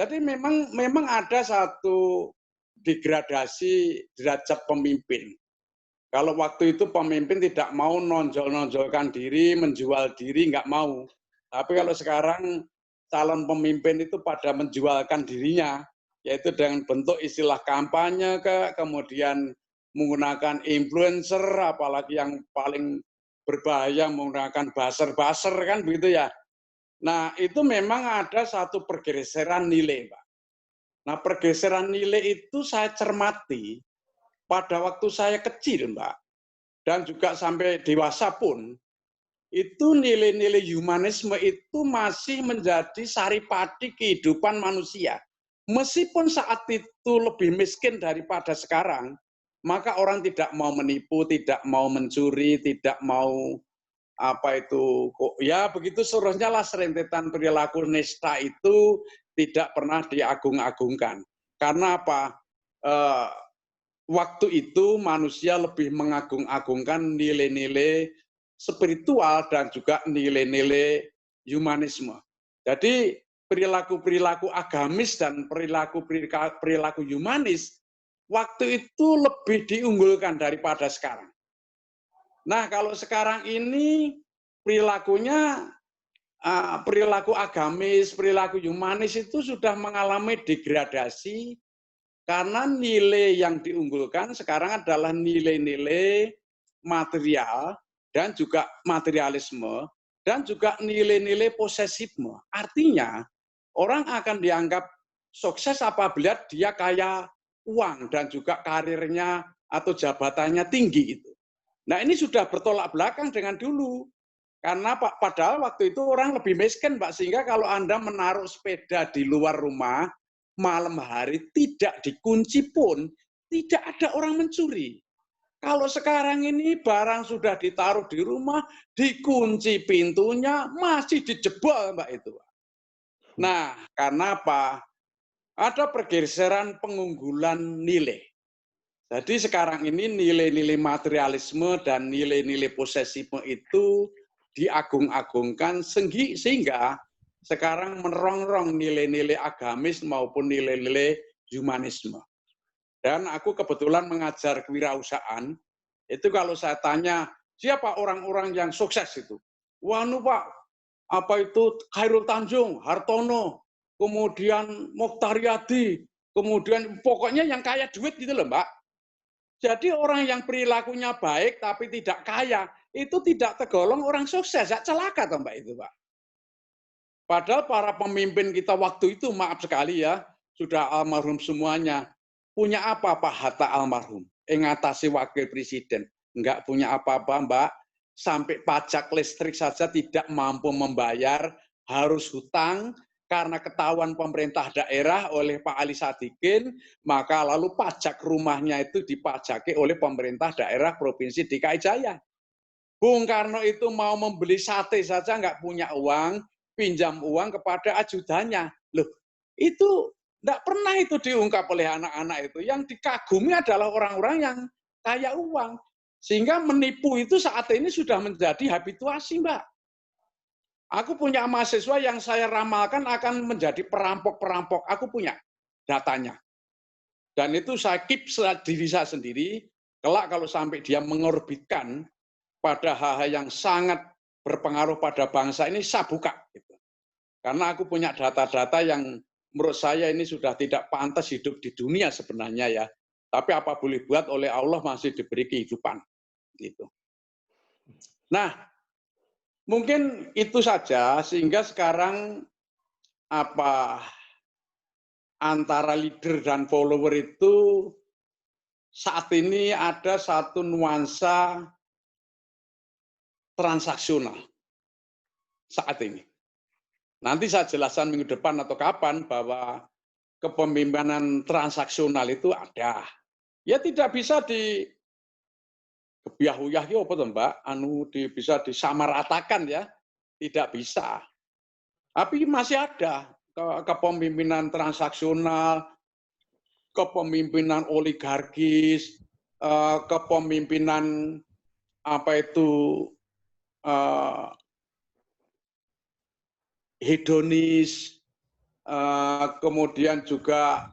Jadi memang ada satu degradasi derajat pemimpin. Kalau waktu itu pemimpin tidak mau nonjol-nonjolkan diri, menjual diri, nggak mau. Tapi kalau sekarang calon pemimpin itu pada menjualkan dirinya, yaitu dengan bentuk istilah kampanye, kemudian menggunakan influencer, apalagi yang paling berbahaya menggunakan buzzer, kan begitu ya. Nah, itu memang ada satu pergeseran nilai, Pak. Nah, pergeseran nilai itu saya cermati pada waktu saya kecil, Mbak, dan juga sampai dewasa pun, itu nilai-nilai humanisme itu masih menjadi saripati kehidupan manusia. Meskipun saat itu lebih miskin daripada sekarang, maka orang tidak mau menipu, tidak mau mencuri, tidak mau ya begitu seterusnya lah, serentetan perilaku nista itu tidak pernah diagung-agungkan. Karena apa? Waktu itu manusia lebih mengagung-agungkan nilai-nilai spiritual dan juga nilai-nilai humanisme. Jadi perilaku-perilaku agamis dan perilaku humanis waktu itu lebih diunggulkan daripada sekarang. Nah, kalau sekarang ini perilakunya perilaku agamis, perilaku humanis itu sudah mengalami degradasi karena nilai yang diunggulkan sekarang adalah nilai-nilai material dan juga materialisme dan juga nilai-nilai posesifme. Artinya, orang akan dianggap sukses apabila dia kaya uang dan juga karirnya atau jabatannya tinggi itu. Nah, ini sudah bertolak belakang dengan dulu. Karena padahal waktu itu orang lebih miskin, Pak, sehingga kalau Anda menaruh sepeda di luar rumah malam hari tidak dikunci pun tidak ada orang mencuri. Kalau sekarang ini barang sudah ditaruh di rumah, dikunci pintunya, masih dijebol, Mbak, itu. Nah, karena apa? Ada pergeseran pengunggulan nilai. Jadi sekarang ini nilai-nilai materialisme dan nilai-nilai posesifme itu diagung-agungkan sehingga sekarang merongrong nilai-nilai agamis maupun nilai-nilai humanisme. Dan aku kebetulan mengajar kewirausahaan, itu kalau saya tanya, siapa orang-orang yang sukses itu? Wah, Pak, apa itu Khairul Tanjung, Hartono, kemudian Mokhtar Yadi, kemudian pokoknya yang kaya duit gitu loh, Mbak. Jadi orang yang perilakunya baik tapi tidak kaya, itu tidak tergolong orang sukses. Ya, celaka toh, Mbak, itu, Pak. Padahal para pemimpin kita waktu itu, maaf sekali ya, sudah almarhum semuanya. Punya apa Pak Hatta almarhum? Ngatasi wakil presiden. Enggak punya apa-apa, Mbak. Sampai pajak listrik saja tidak mampu membayar, harus hutang, karena ketahuan pemerintah daerah oleh Pak Ali Sadikin, maka lalu pajak rumahnya itu dipajaki oleh pemerintah daerah Provinsi DKI Jaya. Bung Karno itu mau membeli sate saja nggak punya uang, pinjam uang kepada ajudannya. Loh, itu nggak pernah itu diungkap oleh anak-anak itu. Yang dikagumi adalah orang-orang yang kaya uang. Sehingga menipu itu saat ini sudah menjadi habituasi, Mbak. Aku punya mahasiswa yang saya ramalkan akan menjadi perampok-perampok. Aku punya datanya. Dan itu saya keep diri saya sendiri. Kelak kalau sampai dia mengorbitkan pada hal-hal yang sangat berpengaruh pada bangsa ini, saya buka. Gitu. Karena aku punya data-data yang menurut saya ini sudah tidak pantas hidup di dunia sebenarnya ya. Tapi apa boleh buat, oleh Allah masih diberi kehidupan. Gitu. Nah, mungkin itu saja sehingga sekarang antara leader dan follower itu saat ini ada satu nuansa transaksional saat ini. Nanti saya jelaskan minggu depan atau kapan bahwa kepemimpinan transaksional itu ada. Ya tidak bisa di kebiah-uyah ya apa tuh, Mbak? Bisa disamaratakan ya. Tidak bisa. Tapi masih ada kepemimpinan transaksional, kepemimpinan oligarkis, kepemimpinan hedonis, kemudian juga,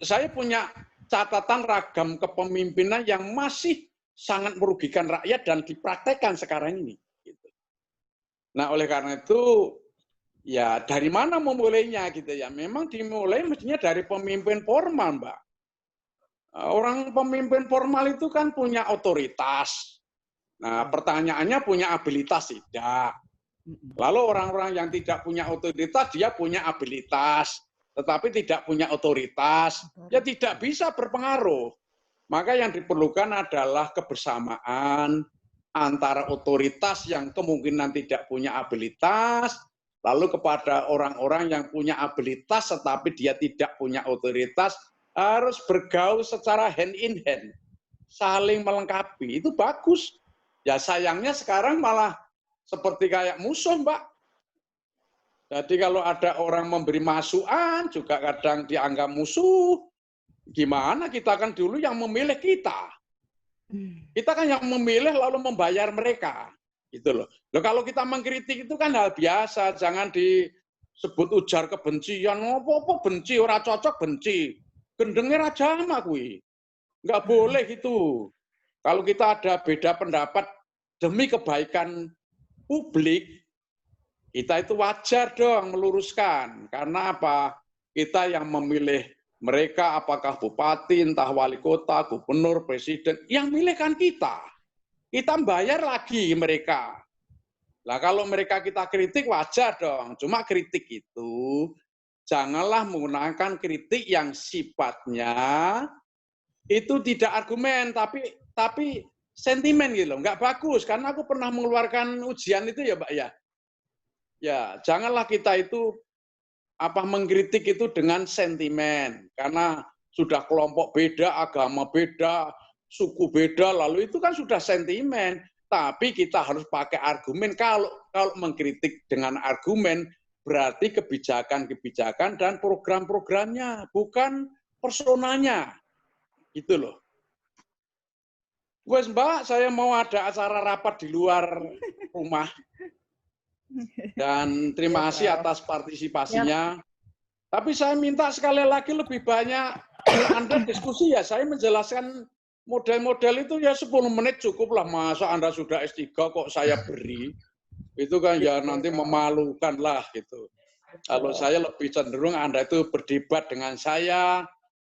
saya punya catatan ragam kepemimpinan yang masih sangat merugikan rakyat dan dipraktekkan sekarang ini. Nah, oleh karena itu, ya dari mana memulainya gitu ya? Memang dimulai mestinya dari pemimpin formal, Mbak. Orang pemimpin formal itu kan punya otoritas. Nah, pertanyaannya punya abilitas tidak. Lalu orang-orang yang tidak punya otoritas, dia punya abilitas, tetapi tidak punya otoritas, ya tidak bisa berpengaruh. Maka yang diperlukan adalah kebersamaan antara otoritas yang kemungkinan tidak punya abilitas, lalu kepada orang-orang yang punya abilitas tetapi dia tidak punya otoritas, harus bergaul secara hand in hand, saling melengkapi. Itu bagus. Ya sayangnya sekarang malah seperti kayak musuh, Mbak. Jadi kalau ada orang memberi masukan juga kadang dianggap musuh. Gimana, kita kan dulu yang memilih kita. Kita kan yang memilih lalu membayar mereka. Gitu loh. Loh, kalau kita mengkritik itu kan hal biasa, jangan disebut ujar kebencian. Apa benci, ora cocok benci. Gendenge ra jama kuwi. Nggak boleh gitu. Kalau kita ada beda pendapat demi kebaikan publik, kita itu wajar dong meluruskan. Karena apa? Kita yang memilih mereka, apakah bupati, entah wali kota, gubernur, presiden, yang milih kan kita. Kita bayar lagi mereka. Nah, kalau mereka kita kritik wajar dong. Cuma kritik itu janganlah menggunakan kritik yang sifatnya itu tidak argumen, tapi sentimen gitu loh. Nggak bagus, karena aku pernah mengeluarkan ujian itu ya, Mbak ya. Ya, janganlah kita itu mengkritik itu dengan sentimen, karena sudah kelompok beda, agama beda, suku beda, lalu itu kan sudah sentimen. Tapi kita harus pakai argumen. Kalau mengkritik dengan argumen, berarti kebijakan-kebijakan dan program-programnya, bukan personanya. Gitu loh. Wes Mbak, saya mau ada acara rapat di luar rumah. Dan terima kasih atas partisipasinya. Tapi saya minta sekali lagi lebih banyak Anda diskusi ya. Saya menjelaskan model-model itu ya 10 menit cukup lah. Masa Anda sudah S3 kok saya beri. Itu kan ya nanti memalukan lah gitu. Kalau saya lebih cenderung Anda itu berdebat dengan saya,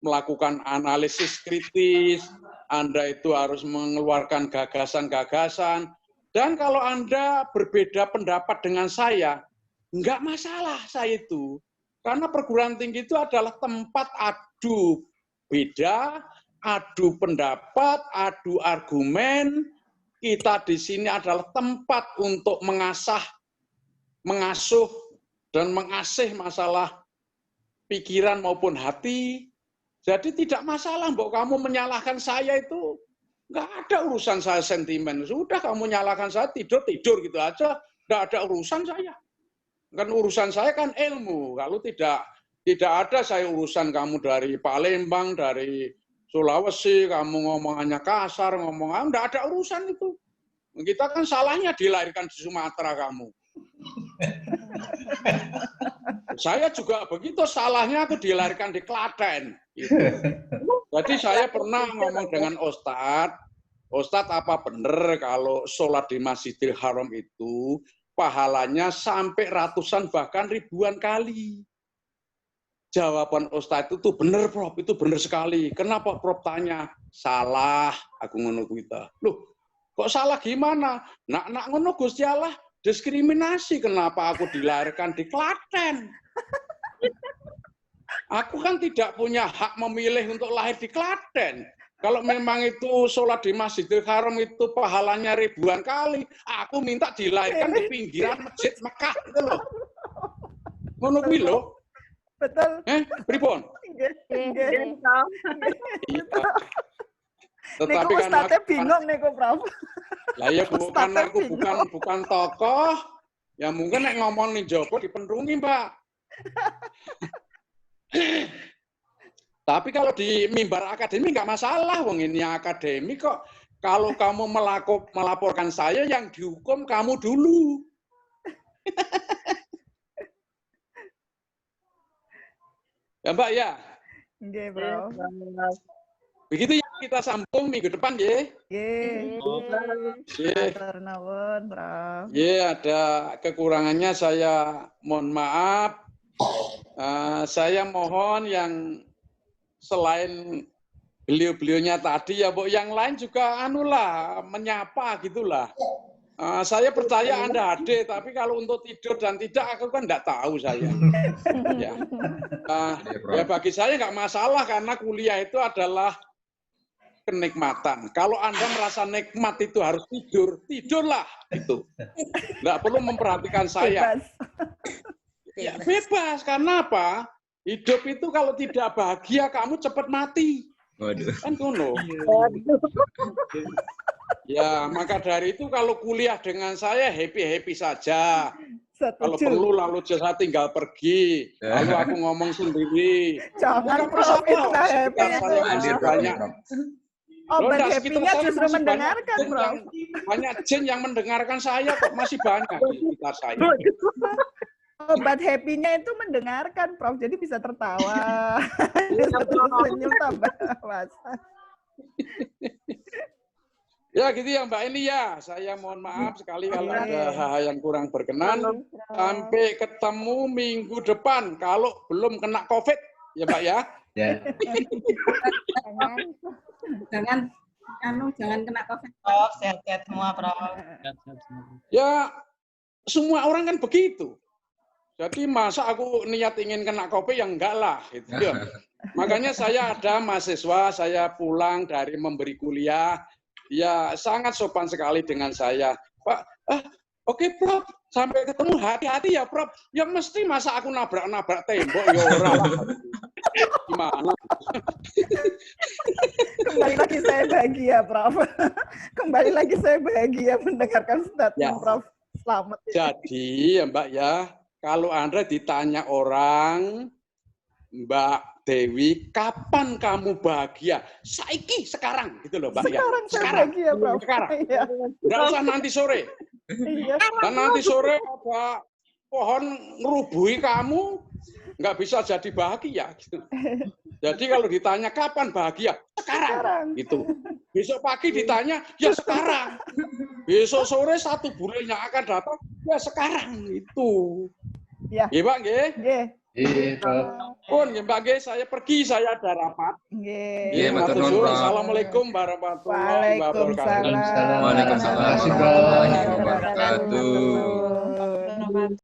melakukan analisis kritis, Anda itu harus mengeluarkan gagasan-gagasan. Dan kalau Anda berbeda pendapat dengan saya, enggak masalah saya itu. Karena perguruan tinggi itu adalah tempat adu beda, adu pendapat, adu argumen. Kita di sini adalah tempat untuk mengasuh, dan mengasih masalah pikiran maupun hati. Jadi tidak masalah, Mbok, kamu menyalahkan saya itu. Nggak ada urusan saya sentimen. Sudah kamu nyalahkan saya, tidur gitu aja. Nggak ada urusan saya. Kan urusan saya kan ilmu. Kalau tidak ada saya urusan kamu dari Palembang, dari Sulawesi, kamu ngomongannya kasar, nggak ada urusan itu. Kita kan salahnya dilahirkan di Sumatera kamu. Saya juga begitu, salahnya aku dilahirkan di Klaten. Gitu. Jadi saya pernah ngomong dengan Ustadz apa benar kalau sholat di Masjidil Haram itu pahalanya sampai ratusan bahkan ribuan kali. Jawaban Ustadz itu benar, Prof, itu benar sekali. Kenapa Prof tanya? Salah, aku ngono kita. Loh, kok salah gimana? Nak ngono Gusti Allah diskriminasi, kenapa aku dilahirkan di Klaten? Aku kan tidak punya hak memilih untuk lahir di Klaten. Kalau memang itu sholat di Masjidil Haram itu pahalanya ribuan kali, aku minta dilahirkan di pinggiran Masjid Mekah itu loh. Ngono kuwi lho. Betul. Pripun? Iya. Tetapi kan Ustadznya bingung nih kok, Prof. Lah ya bukan aku bukan tokoh. Ya mungkin nek ngomong nih Joko dipendungi, Mbak. Tapi kalau di mimbar akademi nggak masalah, wong ini akademi kok. Kalau kamu melaporkan saya, yang dihukum kamu dulu. Ya Mbak ya. Oke, Bro. Begitu ya, kita sambung minggu depan ya. Nuwun, Bro. Ya, ada kekurangannya saya mohon maaf. Saya mohon yang selain beliau-beliaunya tadi ya, Bu, yang lain juga menyapa gitulah. Saya percaya Anda hadir, tapi kalau untuk tidur dan tidak, aku kan enggak tahu saya. Ya. Ya bagi saya nggak masalah karena kuliah itu adalah kenikmatan. Kalau Anda merasa nikmat itu harus tidur, tidurlah itu. Nggak perlu memperhatikan saya. Ya bebas, karena apa? Hidup itu kalau tidak bahagia, kamu cepat mati. Waduh. Kan ngono. Ya, maka dari itu kalau kuliah dengan saya happy-happy saja. Kalau perlu lalu saya tinggal pergi. Lalu aku ngomong sendiri. Jangan, Prof, itu nggak happy. Banyak. Obat happy-nya justru mendengarkan, Prof. Banyak jin yang mendengarkan saya kok masih banyak di sekitar saya. Obat happy-nya itu mendengarkan, Prof. Jadi bisa tertawa. Bisa senyum tambah puasa. Ya gitu ya Mbak Eni ya. Saya mohon maaf sekali kalau ada hal-hal yang kurang berkenan. Sampai ketemu minggu depan kalau belum kena COVID ya Mbak ya. Ya. Jangan kena COVID. Prof, sehat-sehat semua, Prof. Ya semua orang kan begitu. Jadi masa aku niat ingin kena COVID yang enggak lah gitu ya. Makanya saya ada mahasiswa, saya pulang dari memberi kuliah, dia sangat sopan sekali dengan saya. Pak, oke Prof, sampai ketemu, hati-hati ya Prof. Ya mesti masa aku nabrak-nabrak tembok ya ora lah. Gimana? Kembali lagi saya bahagia, Prof. Kembali lagi saya bahagia mendengarkan statement Ya. Prof. Selamat. Jadi ya Mbak ya, kalau Anda ditanya orang, Mbak Dewi, kapan kamu bahagia? Saiki, sekarang, gitu loh Mbak ya. Sekarang saya Sekarang, bahagia, Prof. sekarang. Iya. Nggak usah nanti sore. Iya. Dan nanti sore ada pohon ngerubuhi kamu, nggak bisa jadi bahagia. Gitu. Jadi kalau ditanya kapan bahagia, sekarang. Gitu. Besok pagi ditanya, ya sekarang. Besok sore 1 bulan yang akan datang, ya sekarang. Itu. Ya. Iya Pak, nggih. Nggih. Iya, Prof. Pun, nggih Mbak, nggih, saya pergi, saya ada rapat. Nggih. Iya, matur nuwun, Prof. Assalamualaikum warahmatullahi wabarakatuh. Waalaikumsalam. Waalaikumsalam. Waalaikumsalam Terima kasih, Prof. warahmatullahi wabarakatuh. Wabarakatuh.